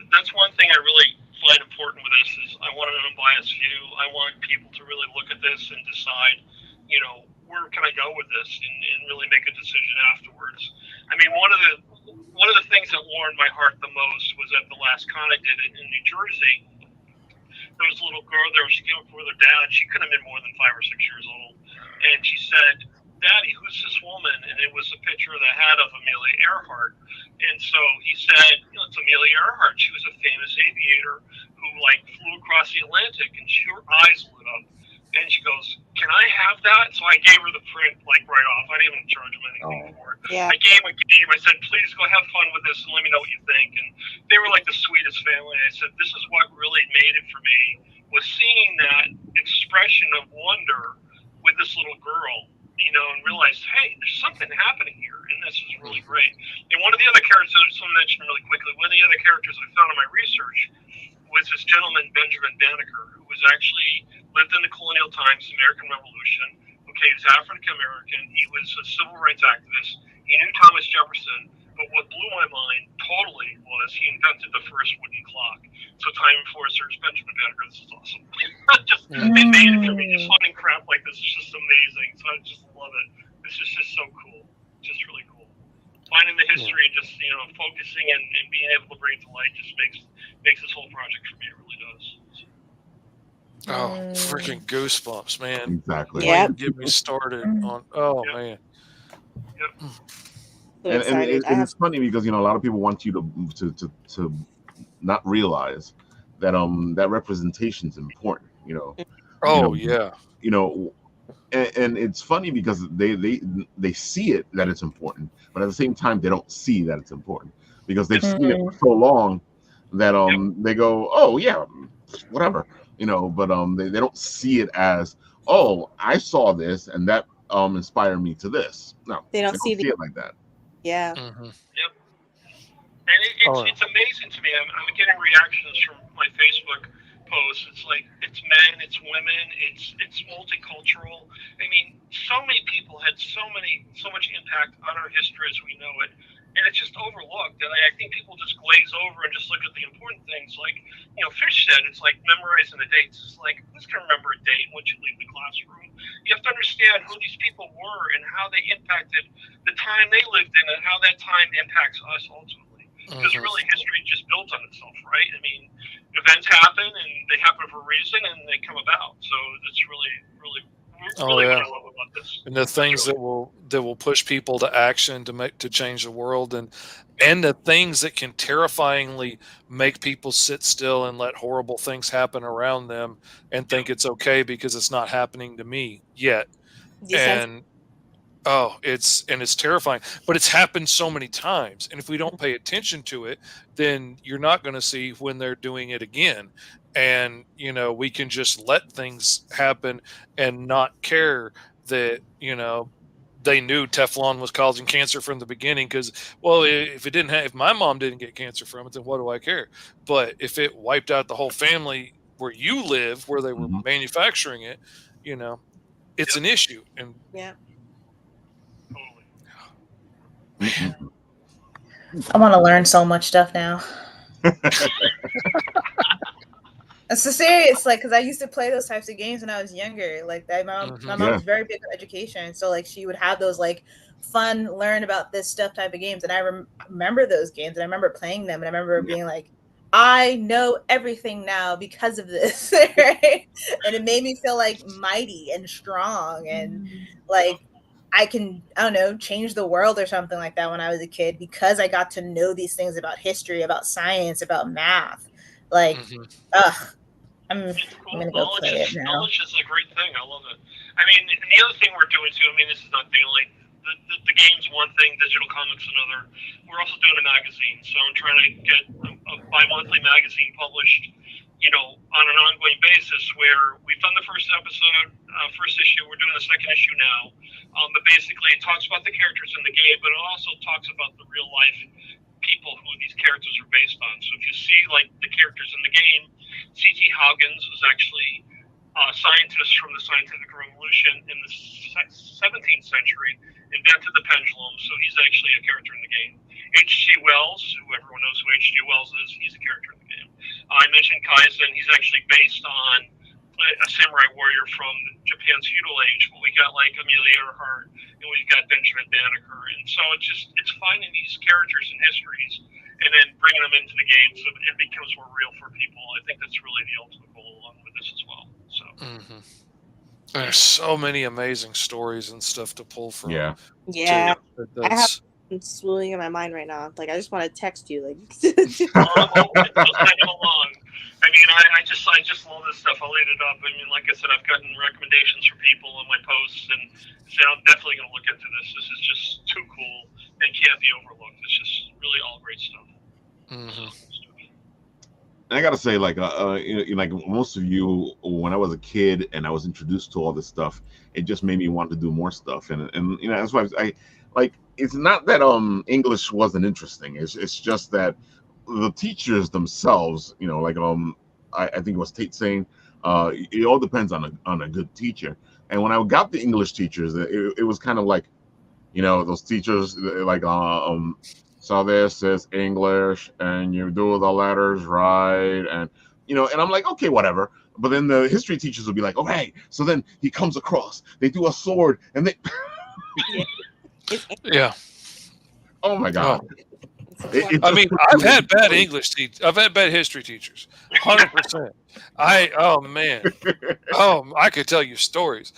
That's one thing I really find important with this is I want an unbiased view. I want people to really look at this and decide, where can I go with this, and really make a decision afterwards. I mean, one of the things that warmed my heart the most was at the last con I did in New Jersey. There was a little girl there. She came up with her dad. She couldn't have been more than 5 or 6 years old, and she said, "Daddy, who's this woman?" And it was a picture of the head of Amelia Earhart. And so he said, "It's Amelia Earhart. She was a famous aviator who flew across the Atlantic," and her eyes lit up. And she goes, "Can I have that?" So I gave her the print right off. I didn't even charge them anything for it. Yeah. I gave a game. I said, "Please go have fun with this and let me know what you think." And they were like the sweetest family. I said, "This is what really made it for me, was seeing that expression of wonder with this little girl, and realized, hey, there's something happening here, and this is really great." And one of the other characters, I just want to mention really quickly, one of the other characters I found in my research was this gentleman, Benjamin Banneker, who was actually lived in the colonial times, American Revolution. Okay, he was African American. He was a civil rights activist. He knew Thomas Jefferson. But what blew my mind totally was he invented the first wooden clock. So time before search, Benjamin Banneker, this is awesome. It made it for me. Just finding crap like this is just amazing. So I just love it. This is just so cool. Just really cool. Finding the history and just, focusing and being able to bring it to light just makes this whole project for me. It really does. Oh, freaking goosebumps, man. Exactly. Yeah. Get me started on, man. Yep. And it's funny because a lot of people want you to not realize that that representation is important. And it's funny because they see it that it's important, but at the same time they don't see that it's important because they've seen it for so long that they go, "Oh yeah, whatever," but they don't see it as, "Oh, I saw this and that inspired me to this." No, they don't see it like that. Yeah. Yep. And it's amazing to me. I'm getting reactions from my Facebook posts. It's like, it's men, it's women, it's multicultural. I mean, so many people had so much impact on our history as we know it, and it's just overlooked. And I think people just glaze over and just look at the important things. Like, Fish said, it's like memorizing the dates. It's like, who's going to remember a date once you leave the classroom? You have to understand who these people were and how they impacted the time they lived in and how that time impacts us ultimately. Because really history just built on itself, right? I mean, events happen and they happen for a reason and they come about. So it's really what I love about this. And the things that will push people to action to change the world, and the things that can terrifyingly make people sit still and let horrible things happen around them and think it's okay because it's not happening to me yet. And it's terrifying, but it's happened so many times. And if we don't pay attention to it, then you're not going to see when they're doing it again. And, we can just let things happen and not care that, they knew Teflon was causing cancer from the beginning because, well, if my mom didn't get cancer from it, then what do I care? But if it wiped out the whole family where you live, where they were manufacturing it, it's an issue. And I want to learn so much stuff now. It's so serious, like, because I used to play those types of games when I was younger. Like, my mom was very big on education, so like she would have those like fun, learn about this stuff type of games, and I remember those games, and I remember playing them, and I remember being like, I know everything now because of this, right? And it made me feel like mighty and strong, and like I don't know, change the world or something like that when I was a kid because I got to know these things about history, about science, about math, like. Ugh, It's cool. I'm gonna go play it now. Knowledge is a great thing. I love it. I mean, and the other thing we're doing too. I mean, this is not the only. The game's one thing, digital comics another. We're also doing a magazine, so I'm trying to get a bi-monthly magazine published, on an ongoing basis. Where we've done the first episode, first issue. We're doing the second issue now. But basically, it talks about the characters in the game, but it also talks about the real life people who these characters are based on. So if you see like the characters in the game, C.T. Haugens was actually a scientist from the scientific revolution in the 17th century, invented the pendulum, so he's actually a character in the game. H.G. Wells, who everyone knows who H.G. Wells is, he's a character in the game. I mentioned Kaizen, he's actually based on a samurai warrior from Japan's feudal age, but we got like Amelia Earhart, and we've got Benjamin Banneker, and so it's finding these characters and histories and then bringing them into the game so it becomes more real for people. I think that's really the ultimate goal along with this as well. So there's so many amazing stories and stuff to pull from. Yeah. I have swirling in my mind right now. Like I just want to text you. Like just hang along. I mean, I just love this stuff. I'll eat it up. I mean, like I said, I've gotten recommendations from people on my posts and say I'm definitely going to look into this. This is just too cool and can't be overlooked. It's just really all great stuff. I gotta say, like, like most of you, when I was a kid and I was introduced to all this stuff, it just made me want to do more stuff. And that's why I like. It's not that English wasn't interesting. It's just that the teachers themselves, like I think it was Tate saying, it all depends on a good teacher. And when I got the English teachers, it was kind of like, those teachers like so this is English and you do the letters right, and and I'm like, okay, whatever. But then the history teachers would be like, okay, so then he comes across, they do a sword, and they yeah. Oh my god. I mean, I've had bad English teachers. I've had bad history teachers. 100%. Oh man. I could tell you stories,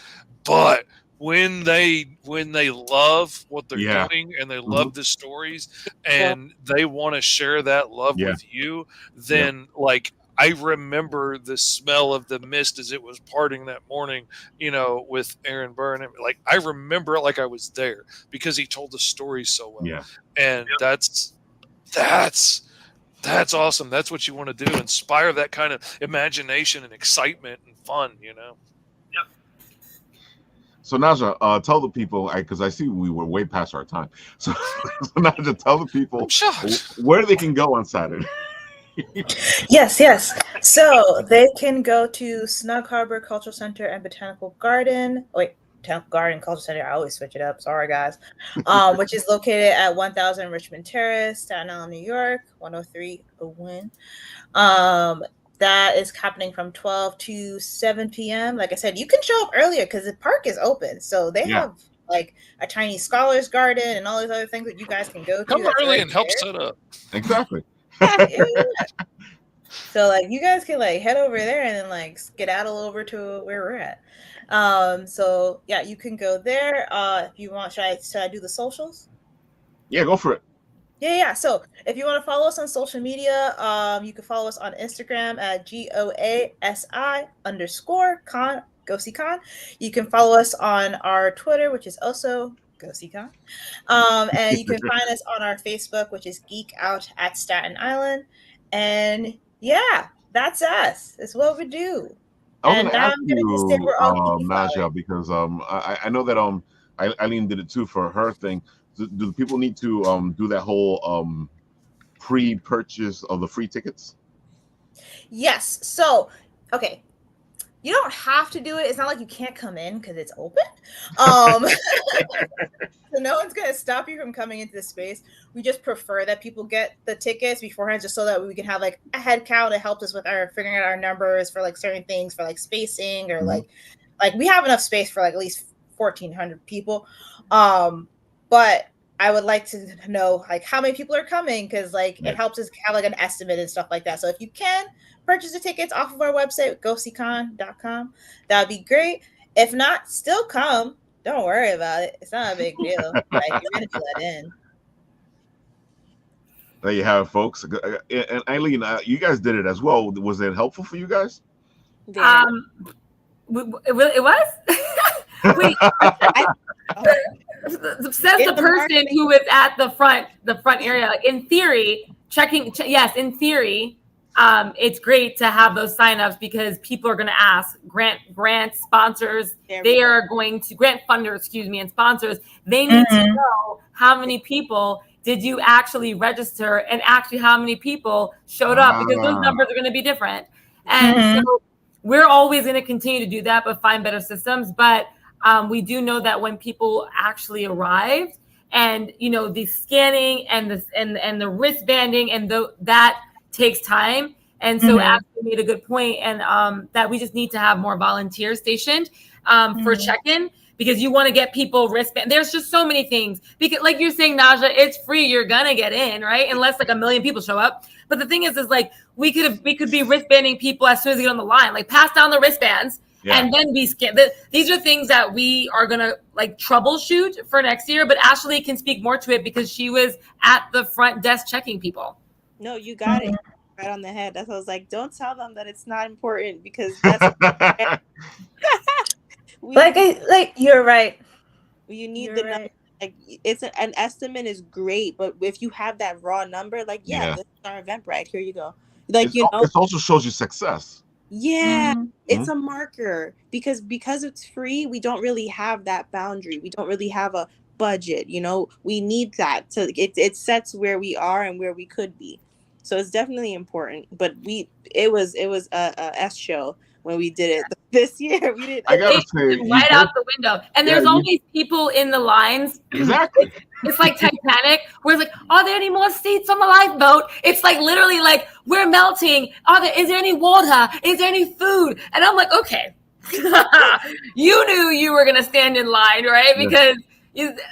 but when they love what they're doing and they love the stories and they want to share that love with you, then like I remember the smell of the mist as it was parting that morning, with Aaron Byrne. Like I remember it like I was there because he told the story so well. Yeah. And that's awesome. That's what you want to do. Inspire that kind of imagination and excitement and fun, Yep. So Naja, tell the people, because I see we were way past our time. So Naja, tell the people where they can go on Saturday. Yes. So they can go to Snug Harbor Cultural Center and Botanical Garden. Botanical Garden, Cultural Center. I always switch it up. Sorry, guys. Which is located at 1000 Richmond Terrace, Staten Island, New York, 10301. That is happening from 12 to 7 p.m. Like I said, you can show up earlier because the park is open. So they have like a tiny scholars garden and all these other things that you guys can go to. Come early and help set up. Exactly. So like you guys can like head over there and then like skedaddle over to where we're at. So yeah, you can go there. If you want, should I do the socials? Yeah, go for it. Yeah. So if you want to follow us on social media, you can follow us on Instagram at GOASI_con, GoasiCon. You can follow us on our Twitter, which is also GoasiCon. And you can find us on our Facebook, which is Geek Out at Staten Island. And yeah, that's us. That's what we do. I was going to ask you, Naja, because I know that Eileen did it too for her thing. Do people need to do that whole pre-purchase of the free tickets? Yes. So, okay. You don't have to do it. It's not like you can't come in because it's open. So no one's gonna stop you from coming into the space. We just prefer that people get the tickets beforehand, just so that we can have like a head count. It helps us with our figuring out our numbers for like certain things, for like spacing or like we have enough space for like at least 1,400 people. But I would like to know like how many people are coming, because like it helps us have like an estimate and stuff like that. So if you can purchase the tickets off of our website, goasicon.com, that would be great. If not, still come. Don't worry about it. It's not a big deal. Like, you're gonna be let in. There you have it, folks. And Eileen, you guys did it as well. Was it helpful for you guys? It was. Wait, says the person who was at the front area. Like, in theory, yes, in theory, it's great to have those signups because people are going to ask grant sponsors. They are going to grant funders, and sponsors. They need to know how many people did you actually register and actually how many people showed up, because those numbers are going to be different. And so we're always going to continue to do that, but find better systems. But we do know that when people actually arrived, and the scanning and the wristbanding and that takes time. And so Ashley made a good point, and that we just need to have more volunteers stationed for check-in, because you want to get people wristband. There's just so many things, because like you're saying, Naja, it's free. You're gonna get in, right? Unless like 1 million people show up. But the thing is like we could be wristbanding people as soon as they get on the line, like pass down the wristbands. Yeah. And then we scan. These are things that we are gonna like troubleshoot for next year. But Ashley can speak more to it because she was at the front desk checking people. No, you got it right on the head. That's what I was like. Don't tell them that it's not important, because that's you're right. You need the number. Like, it's an estimate is great, but if you have that raw number, like this is our Eventbrite. Here you go. Like it also shows you success. Yeah, it's a marker, because it's free. We don't really have that boundary. We don't really have a budget. We need that it sets where we are and where we could be. So it's definitely important. But it was a S show when we did it this year. We did. I gotta say, right out the window, and there's always people in the lines. Exactly. It's like Titanic, where it's like, are there any more seats on the lifeboat? It's like literally like, we're melting. Is there any water? Is there any food? And I'm like, okay, you knew you were gonna stand in line, right? Because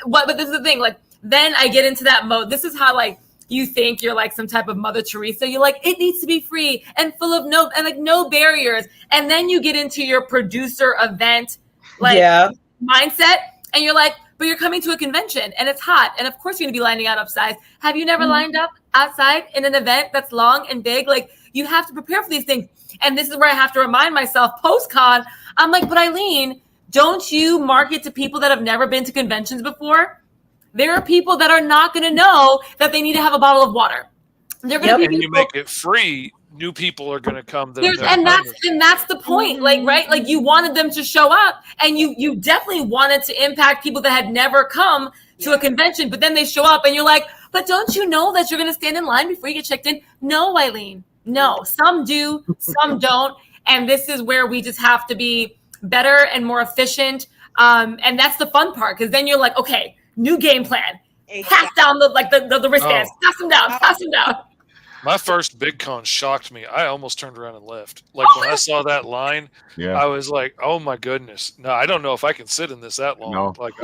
but this is the thing. Like, then I get into that mode. This is how like you think you're like some type of Mother Teresa. You're like, it needs to be free and full of no barriers. And then you get into your producer event mindset, and you're like, but you're coming to a convention and it's hot, and of course you're gonna be lining out outside. Have you never lined up outside in an event that's long and big? Like, you have to prepare for these things. And this is where I have to remind myself post-con, I'm like, but Eileen, don't you market to people that have never been to conventions before? There are people that are not going to know that they need to have a bottle of water. They're going to be and you make it free. New people are going to come. And that's the point. Like, right? Like, you wanted them to show up, and you definitely wanted to impact people that had never come to a convention, but then they show up and you're like, but don't you know that you're going to stand in line before you get checked in? No, Eileen. No, some do, some don't. And this is where we just have to be better and more efficient. And that's the fun part, because then you're like, okay, new game plan. Pass down the wristbands. Pass them down. My first big con shocked me. I almost turned around and left. Like, when I saw that line, I was like, oh my goodness. No, I don't know if I can sit in this that long. No. Like,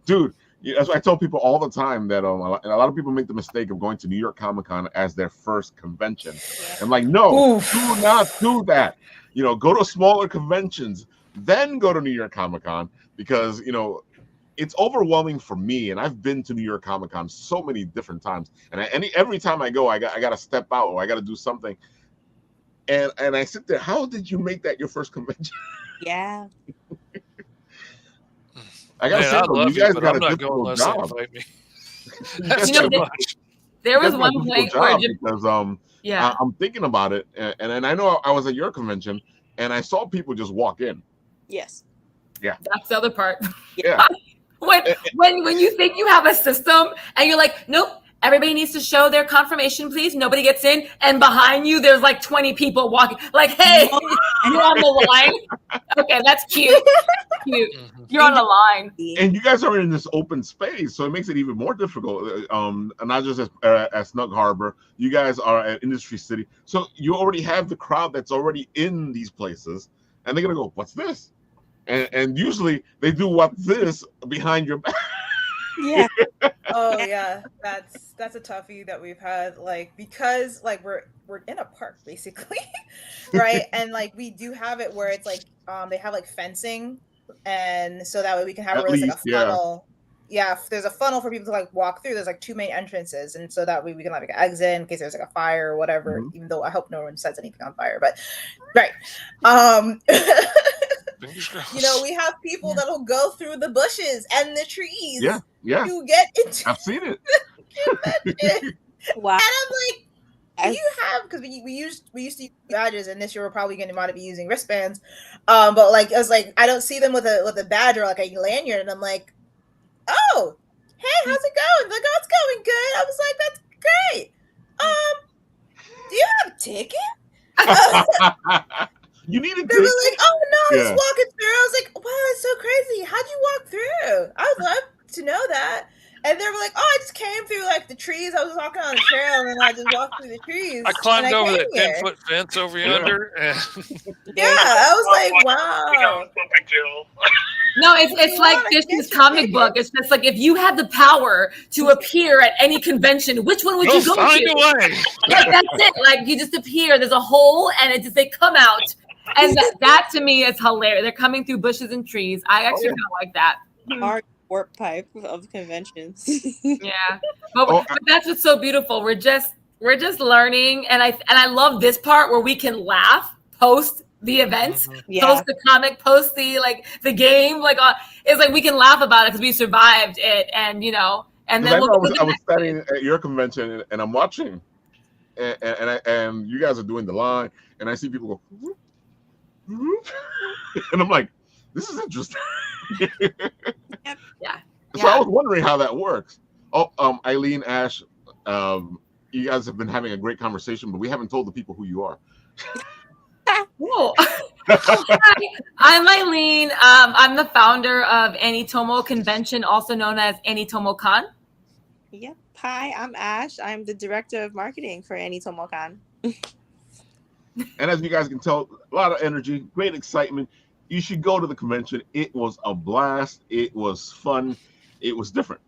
dude, that's what I tell people all the time, that a lot of people make the mistake of going to New York Comic Con as their first convention. I'm like, no, do not do that. Go to smaller conventions, then go to New York Comic Con, because it's overwhelming for me, and I've been to New York Comic Con so many different times, and every time I go, I got to step out, or I got to do something, and I sit there. How did you make that your first convention? Yeah. I gotta say, you guys got a difficult job. That's too much. There was one point where because I'm thinking about it, and I know I was at your convention, and I saw people just walk in. Yes. Yeah. That's the other part. Yeah. When you think you have a system and you're like, nope, everybody needs to show their confirmation, please. Nobody gets in. And behind you, there's like 20 people walking. Like, hey, you're on the line. Okay, that's cute. Cute. You're on the line. And you guys are in this open space, so it makes it even more difficult. Not just at Snug Harbor, you guys are at Industry City, so you already have the crowd that's already in these places, and they're gonna go, "What's this?" And usually they do "What's this" behind your back. Yeah. Oh yeah, that's a toughie that we've had, like, because like we're in a park basically, right? And like we do have it where it's like they have like fencing, and so that way we can have At where there's like least, a funnel. Yeah, there's a funnel for people to like walk through. There's like 2 main entrances, and so that way we can like exit in case there's like a fire or whatever. Mhm. Even though I hope no one sets anything on fire, but right. You know, we have people that'll go through the bushes and the trees Yeah. to get into I've seen it. Wow. And I'm like, you have, because we used to use badges, and this year we're probably going to want to be using wristbands. But like I was like, I don't see them with a badge or like a lanyard, and I'm like, oh, hey, how's it going? Like, oh, it's going good. I was like, that's great. Do you have a ticket? You need a They were ticket. like, oh no, Yeah. just walking through. I was like, wow, that's so crazy. How'd you walk through? I would love to know that. And they were like, oh, I just came through like the trees. I was walking on the trail, and then I just walked through the trees. I climbed over that came here. 10-foot fence over yonder. And Yeah, I was like, wow. No big deal. No, it's like this comic book. It's just like, if you had the power to appear at any convention, which one would you'll you go find to? a way. Like, that's it. Like, you just appear. There's a hole, and they come out, and that to me is hilarious. They're coming through bushes and trees. I actually kind of like that. Hard warp pipe of conventions. Yeah, but that's what's so beautiful. We're just learning, and I love this part where we can laugh post the events, post the comic, post the game. Like, it's like we can laugh about it because we survived it, and you know. And then I was standing at your convention, and I'm watching, and you guys are doing the line, and I see people go, whoop, whoop. And I'm like, this is interesting. Yeah. So I was wondering how that works. Oh, Eileen, Ash, you guys have been having a great conversation, but we haven't told the people who you are. Cool. Hi, I'm Eileen. I'm the founder of Anitomocom Convention, also known as Anitomocon. Yep. Hi, I'm Ash. I'm the director of marketing for Anitomocon. And as you guys can tell, a lot of energy, great excitement. You should go to the convention. It was a blast. It was fun. It was different.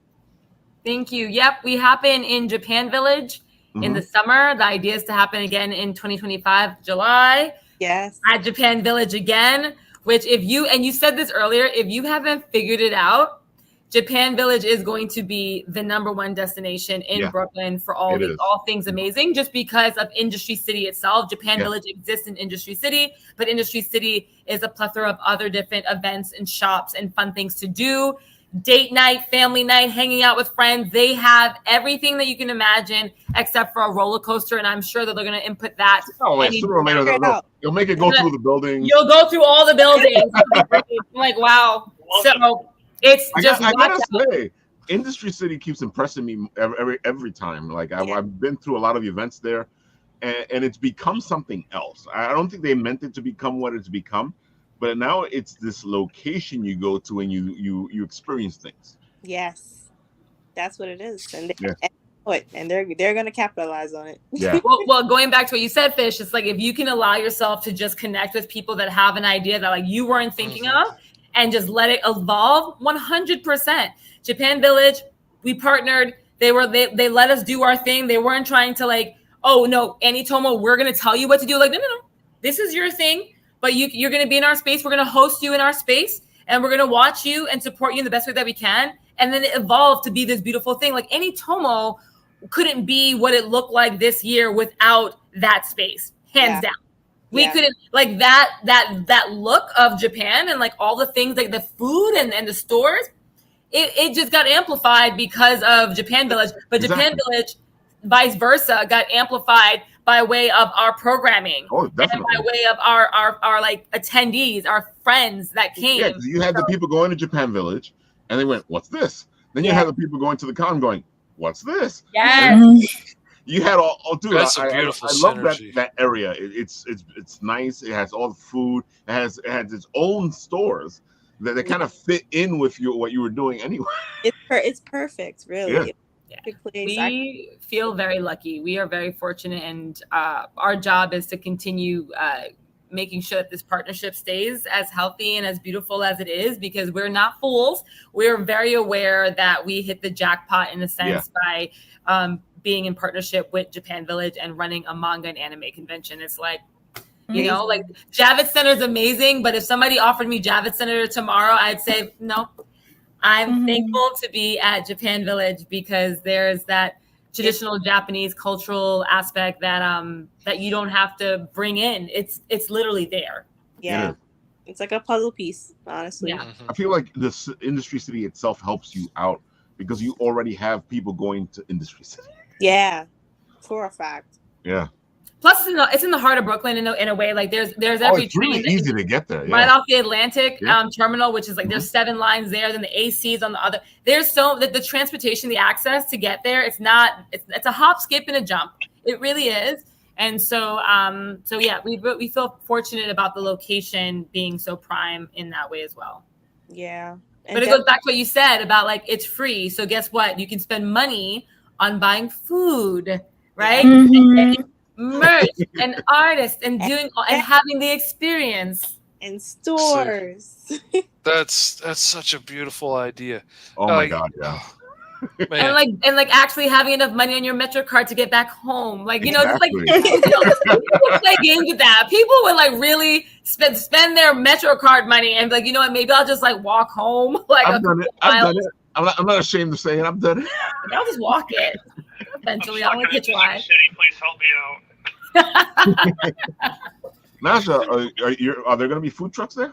Thank you. Yep, we happen in Japan Village in the summer. The idea is to happen again in 2025, July. Yes. At Japan Village again, which you said this earlier, if you haven't figured it out, Japan Village is going to be the #1 destination in Brooklyn for all things amazing, just because of Industry City itself. Japan Village exists in Industry City, but Industry City is a plethora of other different events and shops and fun things to do. Date night, family night, hanging out with friends. They have everything that you can imagine except for a roller coaster, and I'm sure that they're going to input that. Oh, wait, sooner or later, you'll make it go through the buildings. You'll go through all the buildings. I'm like, wow. So it's just. I gotta say, Industry City keeps impressing me every time. Like I've been through a lot of events there, and it's become something else. I don't think they meant it to become what it's become. But now it's this location you go to and you experience things. Yes, that's what it is, and they're going to capitalize on it. Yeah. Well, going back to what you said, Fish, it's like if you can allow yourself to just connect with people that have an idea that like you weren't thinking of, and just let it evolve, 100%. Japan Village, we partnered. They let us do our thing. They weren't trying to like, oh no, Anitomo, we're going to tell you what to do. Like no, this is your thing. But you're going to be in our space. We're going to host you in our space, and we're going to watch you and support you in the best way that we can. And then it evolved to be this beautiful thing. Like Anitomo couldn't be what it looked like this year without that space, hands down. We couldn't like that look of Japan and like all the things like the food and the stores. It just got amplified because of Japan Village, but Japan Village, vice versa, got amplified by way of our programming, and by way of our like attendees, our friends that came. Yeah, you had the people going to Japan Village, and they went, "What's this?" Then you had the people going to the con, going, what's this? Yes. You had all dude. That's I a beautiful love synergy. that area. It's nice. It has all the food. It has its own stores that kind of fit in with what you were doing anyway. It's perfect, really. Yeah. Perfect place. We feel very lucky. We are very fortunate, and our job is to continue making sure that this partnership stays as healthy and as beautiful as it is, because we're not fools. We're very aware that we hit the jackpot in a sense by being in partnership with Japan Village and running a manga and anime convention. It's like, you know, like Javits Center is amazing, but if somebody offered me Javits Center tomorrow, I'd say no. I'm thankful to be at Japan Village because there's that traditional Japanese cultural aspect that you don't have to bring in. It's literally there. Yeah. It's like a puzzle piece, honestly. Yeah. I feel like this Industry City itself helps you out because you already have people going to Industry City. Yeah, for a fact. Yeah. Plus, it's in the heart of Brooklyn in a way. Like there's every it's really easy to get there. Right off the Atlantic terminal, which is like there's 7 lines there. Then the AC's on the other. There's the transportation, the access to get there. It's a hop, skip, and a jump. It really is. And so yeah, we feel fortunate about the location being so prime in that way as well. Yeah. But it goes back to what you said about like it's free. So guess what? You can spend money on buying food, right? And merch and artists and doing and having the experience in stores. That's such a beautiful idea. Oh my God, yeah. Man. and like actually having enough money on your Metro card to get back home, like you know, just like play games with that. People would like really spend their Metro card money and like, you know what, maybe I'll just like walk home. Like I've done it. I'm not ashamed of saying I've done it. I'll just walk it. Eventually, I'll let you try. Please help me out. Nasha, are there going to be food trucks there?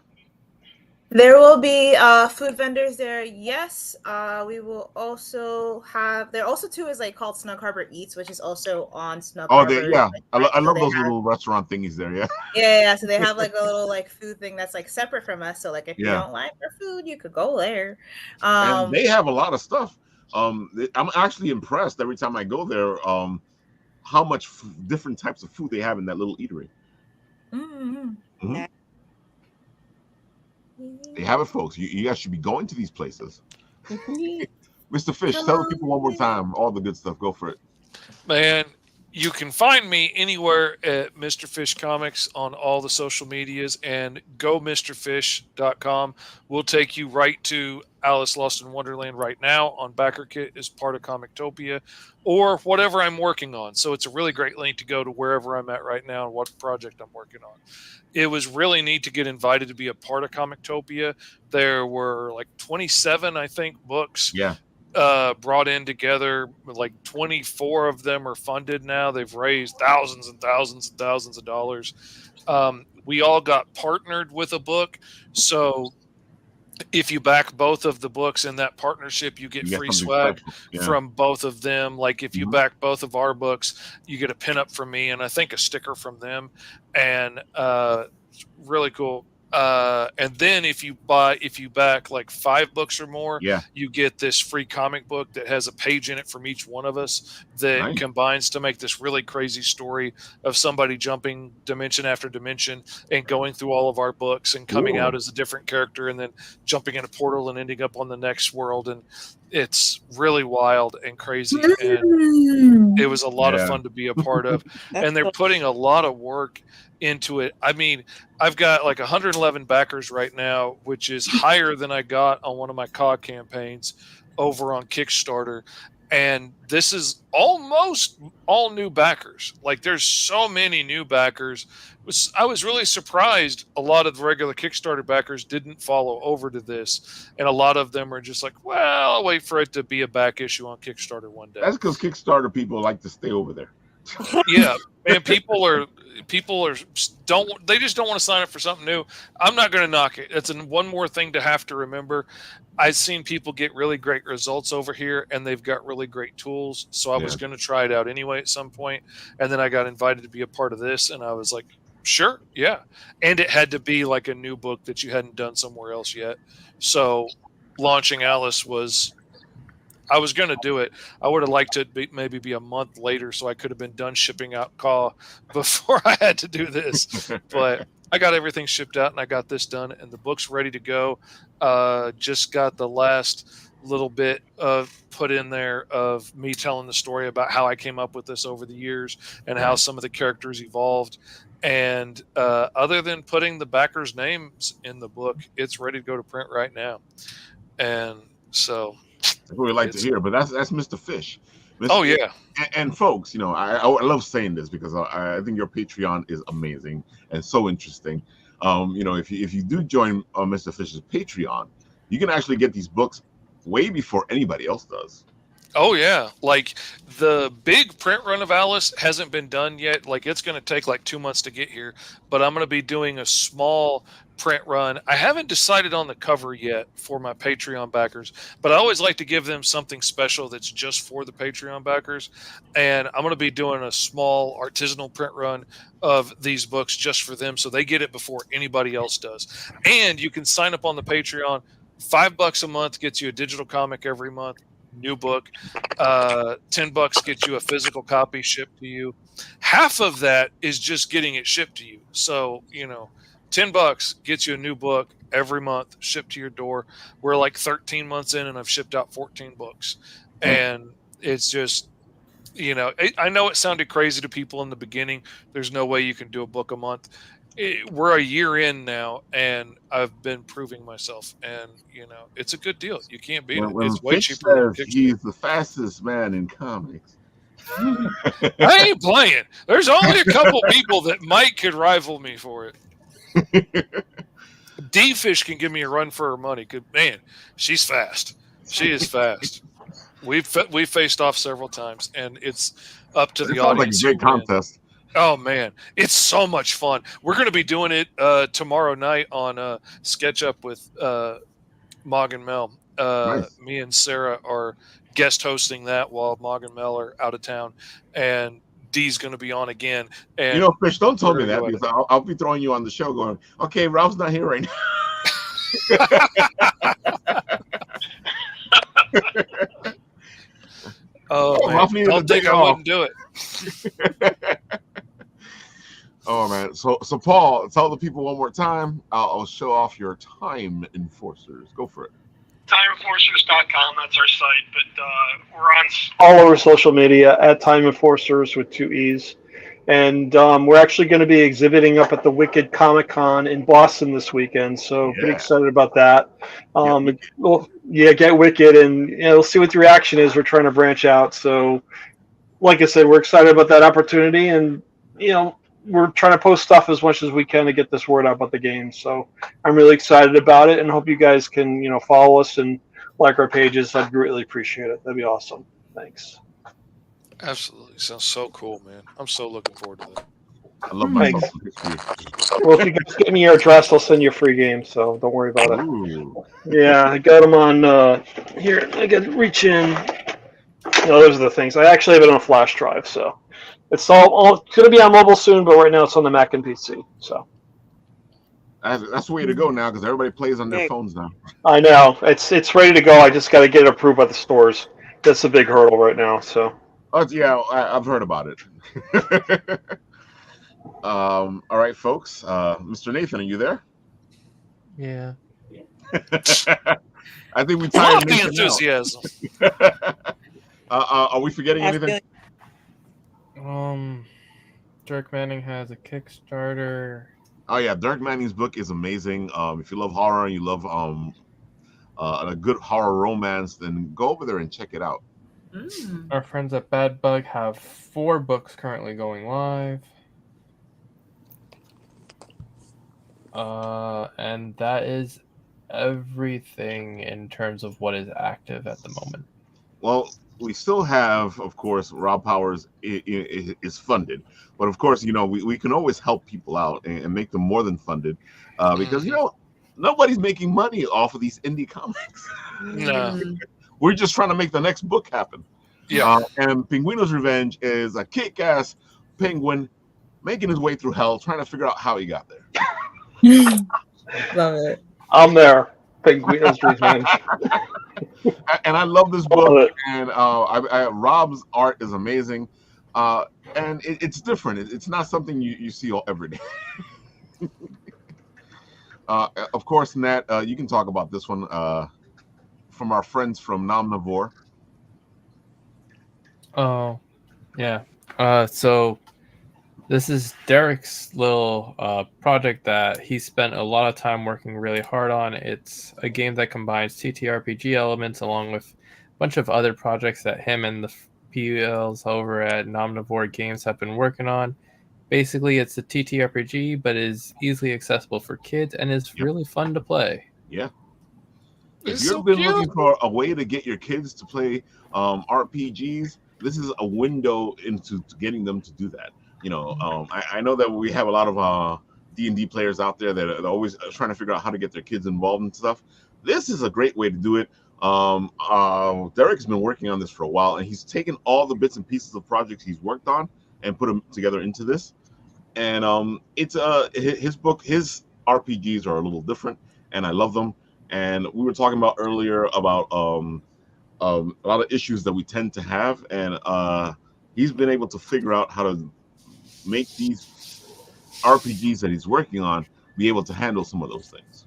There will be food vendors there. Yes, we will also have. There also too is like called Snug Harbor Eats, which is also on Snug Harbor. Yeah, I love those little restaurant thingies there. Yeah. Yeah. So they have like a little like food thing that's like separate from us. So like if you don't like their food, you could go there. And they have a lot of stuff. I'm actually impressed every time I go there. How much different types of food they have in that little eatery. They have it, folks. You guys should be going to these places. Mr. Fish, tell the people one more time all the good stuff. Go for it. Man, you can find me anywhere at Mr. Fish Comics on all the social medias, and gomrfish.com will take you right to Alice Lost in Wonderland right now on BackerKit as part of Comictopia or whatever I'm working on. So it's a really great link to go to wherever I'm at right now and what project I'm working on. It was really neat to get invited to be a part of Comictopia. There were like 27, I think, books brought in together. Like 24 of them are funded now. They've raised thousands and thousands and thousands of dollars. We all got partnered with a book. So if you back both of the books in that partnership, you get free swag from both of them. Like if you back both of our books, you get a pinup from me and I think a sticker from them. And really cool. And then if you back like 5 books or more, you get this free comic book that has a page in it from each one of us that combines to make this really crazy story of somebody jumping dimension after dimension and going through all of our books and coming out as a different character and then jumping in a portal and ending up on the next world. And it's really wild and crazy. And it was a lot of fun to be a part of. And they're putting a lot of work into it. I mean, I've got like 111 backers right now, which is higher than I got on one of my COG campaigns over on Kickstarter. And this is almost all new backers. Like there's so many new backers. I was really surprised a lot of the regular Kickstarter backers didn't follow over to this. And a lot of them are just like, well, I'll wait for it to be a back issue on Kickstarter one day. That's because Kickstarter people like to stay over there. Yeah, man, people just don't want to sign up for something new. I'm not going to knock it. It's one more thing to have to remember. I've seen people get really great results over here, and they've got really great tools. So I was going to try it out anyway at some point, and then I got invited to be a part of this, and I was like, sure, yeah. And it had to be like a new book that you hadn't done somewhere else yet. So launching Alice was I was going to do it. I would have liked it maybe be a month later, so I could have been done shipping out Caw before I had to do this. But I got everything shipped out, and I got this done, and the book's ready to go. Just got the last little bit of put in there of me telling the story about how I came up with this over the years and how some of the characters evolved. And other than putting the backers' names in the book, it's ready to go to print right now. And so that's what we like to hear. But that's Mr. Fish. Oh yeah. And folks, you know, I love saying this because I think your Patreon is amazing and so interesting. You know, if you do join Mr. Fish's Patreon, you can actually get these books way before anybody else does. Oh yeah, like the big print run of Alice hasn't been done yet. Like it's going to take like 2 months to get here, but I'm going to be doing a small print run. I haven't decided on the cover yet for my Patreon backers, but I always like to give them something special that's just for the Patreon backers. And I'm going to be doing a small artisanal print run of these books just for them, so they get it before anybody else does. And you can sign up on the Patreon. $5 a month gets you a digital comic every month. New book. $10 gets you a physical copy shipped to you. Half of that is just getting it shipped to you. So, you know, $10 gets you a new book every month shipped to your door. We're like 13 months in and I've shipped out 14 books. And it's just, you know, I know it sounded crazy to people in the beginning. There's no way you can do a book a month. We're a year in now, and I've been proving myself, and you know it's a good deal. You can't beat it. It's way cheaper. He's the fastest man in comics. I ain't playing. There's only a couple people that might could rival me for it. D-Fish can give me a run for her money. Good man, she's fast. She is fast. We've faced off several times, and it's up to the audience. Like a great contest. Oh man, it's so much fun. We're going to be doing it tomorrow night on Sketch Up with Mog and Mel. Nice. Me and Sarah are guest hosting that while Mog and Mel are out of town, and Dee's going to be on again. And you know, Fish, don't tell me that because I'll be throwing you on the show going, okay, Ralph's not here right now. Oh, man. Don't think I wouldn't do it. Oh man, so Paul, tell the people one more time. I'll show off your Time Enforcers. Go for it. TimeEnforcers.com, that's our site, but we're on all over social media at Time Enforcers with 2 E's. And we're actually going to be exhibiting up at the Wicked Comic-Con in Boston this weekend, so pretty excited about that. Get Wicked, and you know, we'll see what the reaction is. We're trying to branch out, so like I said, we're excited about that opportunity, and you know, we're trying to post stuff as much as we can to get this word out about the game. So I'm really excited about it, and hope you guys can, you know, follow us and like our pages. I'd really appreciate it. That'd be awesome. Thanks. Absolutely. Sounds so cool, man. I'm so looking forward to that. I love my Well, if you guys give me your address, I'll send you a free game, so don't worry about it. Ooh. Yeah, I got them on here. I can reach in. You know, those are the things. I actually have it on a flash drive, so it's all going to be on mobile soon, but right now it's on the Mac and PC. So that's the way to go now because everybody plays on their phones now. I know it's ready to go. I just got to get it approved by the stores. That's a big hurdle right now. So. Oh yeah, I've heard about it. All right, folks. Mr. Nathan, are you there? Yeah. I think we tired the enthusiasm. Are we forgetting anything? Dirk Manning has a Kickstarter. Oh yeah, Dirk Manning's book is amazing. If you love horror and you love a good horror romance, then go over there and check it out. Our friends at Bad Bug have 4 books currently going live. And that is everything in terms of what is active at the moment. Well, we still have, of course, Rob Powers is funded. But, of course, you know, we can always help people out and make them more than funded because, you know, nobody's making money off of these indie comics. No. We're just trying to make the next book happen. Yeah. And Penguino's Revenge is a kick-ass penguin making his way through hell, trying to figure out how he got there. Love it. I'm there. Penguino's Revenge. And I love this book. And Rob's art is amazing, and it's different. It's not something you see every day. Of course, Nat, you can talk about this one from our friends from Nomnivore. Oh, yeah. So this is Derek's little project that he spent a lot of time working really hard on. It's a game that combines TTRPG elements along with a bunch of other projects that him and the PLs over at Nomnivore Games have been working on. Basically, it's a TTRPG, but is easily accessible for kids and is really fun to play. Yeah. It's If you've so been cute. looking for a way to get your kids to play RPGs, this is a window into getting them to do that. You know, I know that we have a lot of D&D players out there that are always trying to figure out how to get their kids involved and stuff. This is a great way to do it. Derek's been working on this for a while, and he's taken all the bits and pieces of projects he's worked on and put them together into this. And it's his book, his RPGs are a little different, and I love them. And we were talking about earlier about a lot of issues that we tend to have, and he's been able to figure out how to make these RPGs that he's working on be able to handle some of those things.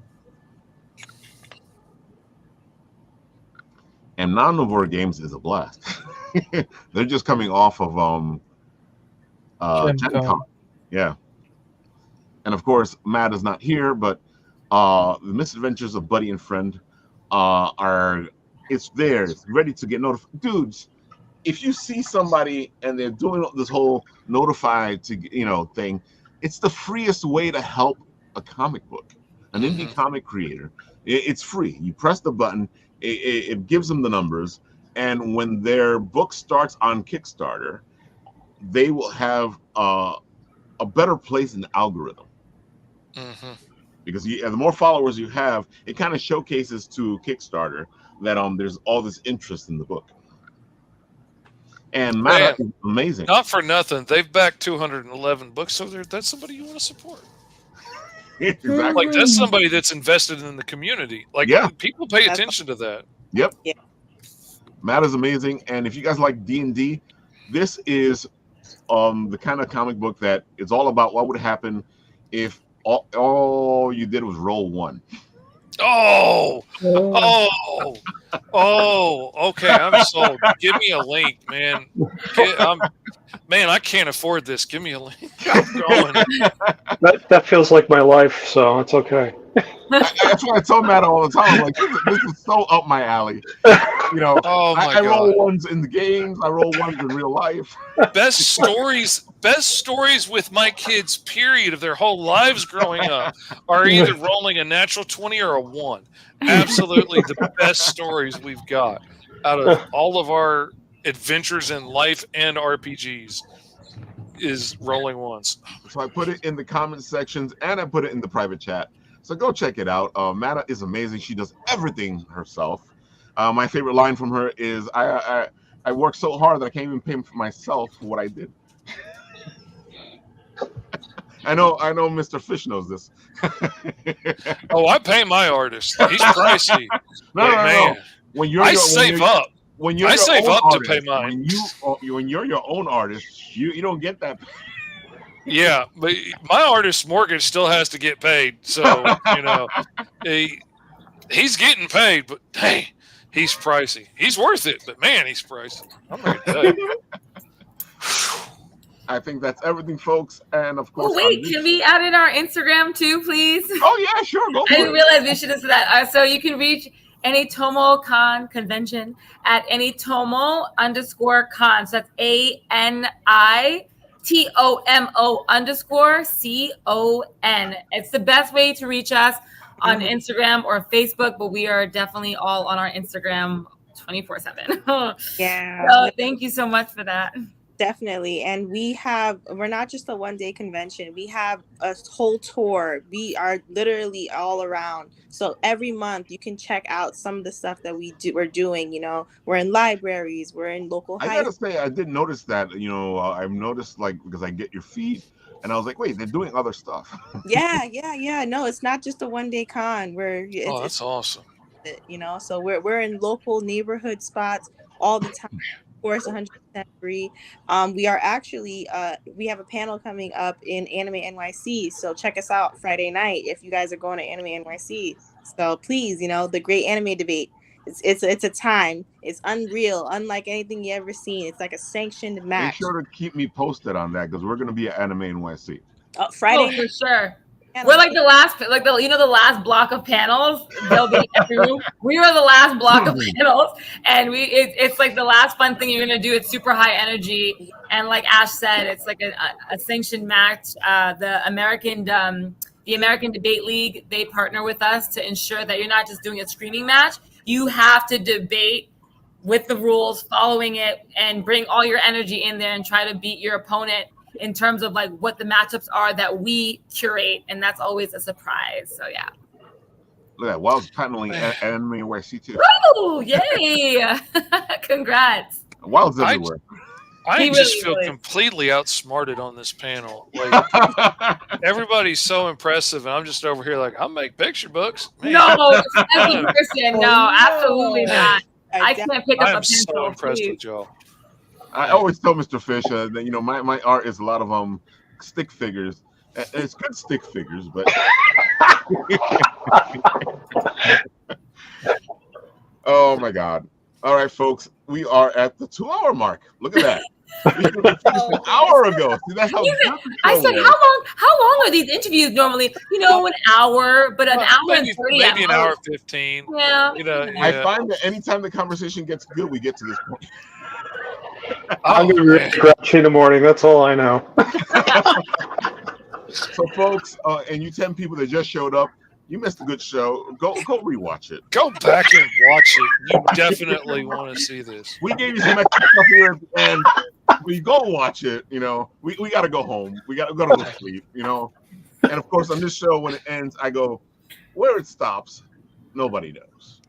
And Nomnivore Games is a blast. They're just coming off of Gen Con. Yeah. And of course, Matt is not here, but the Misadventures of Buddy and Friend it's there. It's ready to get notified. Dudes, if you see somebody and they're doing this whole notified thing, it's the freest way to help a comic book, an indie comic creator. It's free. You press the button, it gives them the numbers, and when their book starts on Kickstarter, they will have a better place in the algorithm. Because the more followers you have, it kind of showcases to Kickstarter that there's all this interest in the book. And Matt is amazing. Not for nothing, they've backed 211 books, so that's somebody you want to support. Exactly. Like, that's somebody that's invested in the community. Like, people pay attention to that. Yep. Yeah. Matt is amazing, and if you guys like D&D, this is the kind of comic book that is all about what would happen if all you did was roll one. Okay, I'm sold. Give me a link, man. I can't afford this. Give me a link. I'm going. That feels like my life, so it's okay. That's why I tell Matt all the time. I'm like, this is so up my alley. I roll ones in the games. I roll ones in real life. Best stories with my kids, period, of their whole lives growing up are either rolling a natural 20 or a 1. Absolutely the best stories we've got out of all of our adventures in life and RPGs is rolling ones. So I put it in the comment sections and I put it in the private chat. So go check it out. Mata is amazing. She does everything herself. My favorite line from her is, I work so hard that I can't even pay for myself for what I did. I know Mr. Fish knows this. I pay my artist. He's pricey. No. I save up to pay mine. When you're your own artist, you don't get that. Yeah, but my artist's mortgage still has to get paid. So, he's getting paid, but hey, he's pricey. He's worth it, but man, he's pricey. I'm not gonna tell you. I think that's everything, folks. And of course, can we add in our Instagram too, please? Oh yeah, sure. Go for I didn't realize we should have said that. So you can reach Anitomocon convention at Anitomo_con. So that's ANITOMO_CON. It's the best way to reach us on Instagram or Facebook, but we are definitely all on our Instagram 24/7. Yeah. So thank you so much for that. Definitely. And we're not just a one-day convention. We have a whole tour. We are literally all around. So every month you can check out some of the stuff that we're doing. We're in libraries, we're in local high. I gotta say, I did notice that, I've noticed, because I get your feed and I was like, wait, they're doing other stuff. Yeah. No, it's not just a one-day con. That's awesome. it, you know. So we're in local neighborhood spots all the time. Of course, 100% free. We are actually we have a panel coming up in Anime NYC, so check us out Friday night if you guys are going to Anime NYC. So please, you know, the great anime debate. It's a time. It's unreal, unlike anything you ever seen. It's like a sanctioned match. Make sure to keep me posted on that because we're going to be at Anime NYC. Friday. Oh, for sure. We're like the last, like the the last block of panels. They'll be in every room. We were the last block of panels, and it's like the last fun thing you're gonna do. It's super high energy, and like Ash said, it's like a sanctioned match. The American Debate League, they partner with us to ensure that you're not just doing a screaming match. You have to debate with the rules, following it, and bring all your energy in there and try to beat your opponent in terms of like what the matchups are that we curate, and that's always a surprise. So yeah. Look at that. Wild's paneling Anime NYC too. Woo! Yay! Congrats. Wild's everywhere. I just feel completely outsmarted on this panel. Like everybody's so impressive, and I'm just over here like I'll make picture books. Man. No, no, absolutely not. I can't pick up a pencil. I'm so impressed with y'all. I always tell Mr. Fish that my art is a lot of stick figures. It's good stick figures, but oh my God! All right, folks, we are at the 2-hour mark. Look at that. We finished an hour ago. See, that's how I said, how long are these interviews normally? You know, an hour, but an hour and 30. Maybe an hour 15. Yeah. You know, I find that anytime the conversation gets good, we get to this point. I'm going to be scratchy in the morning. That's all I know. So, folks, and you 10 people that just showed up, you missed a good show. Go rewatch it. Go back and watch it. You definitely want to see this. We gave you some extra stuff here at the end. We go watch it. You know, we got to go home. We got to go to sleep. You know, and of course on this show when it ends, I go where it stops. Nobody knows.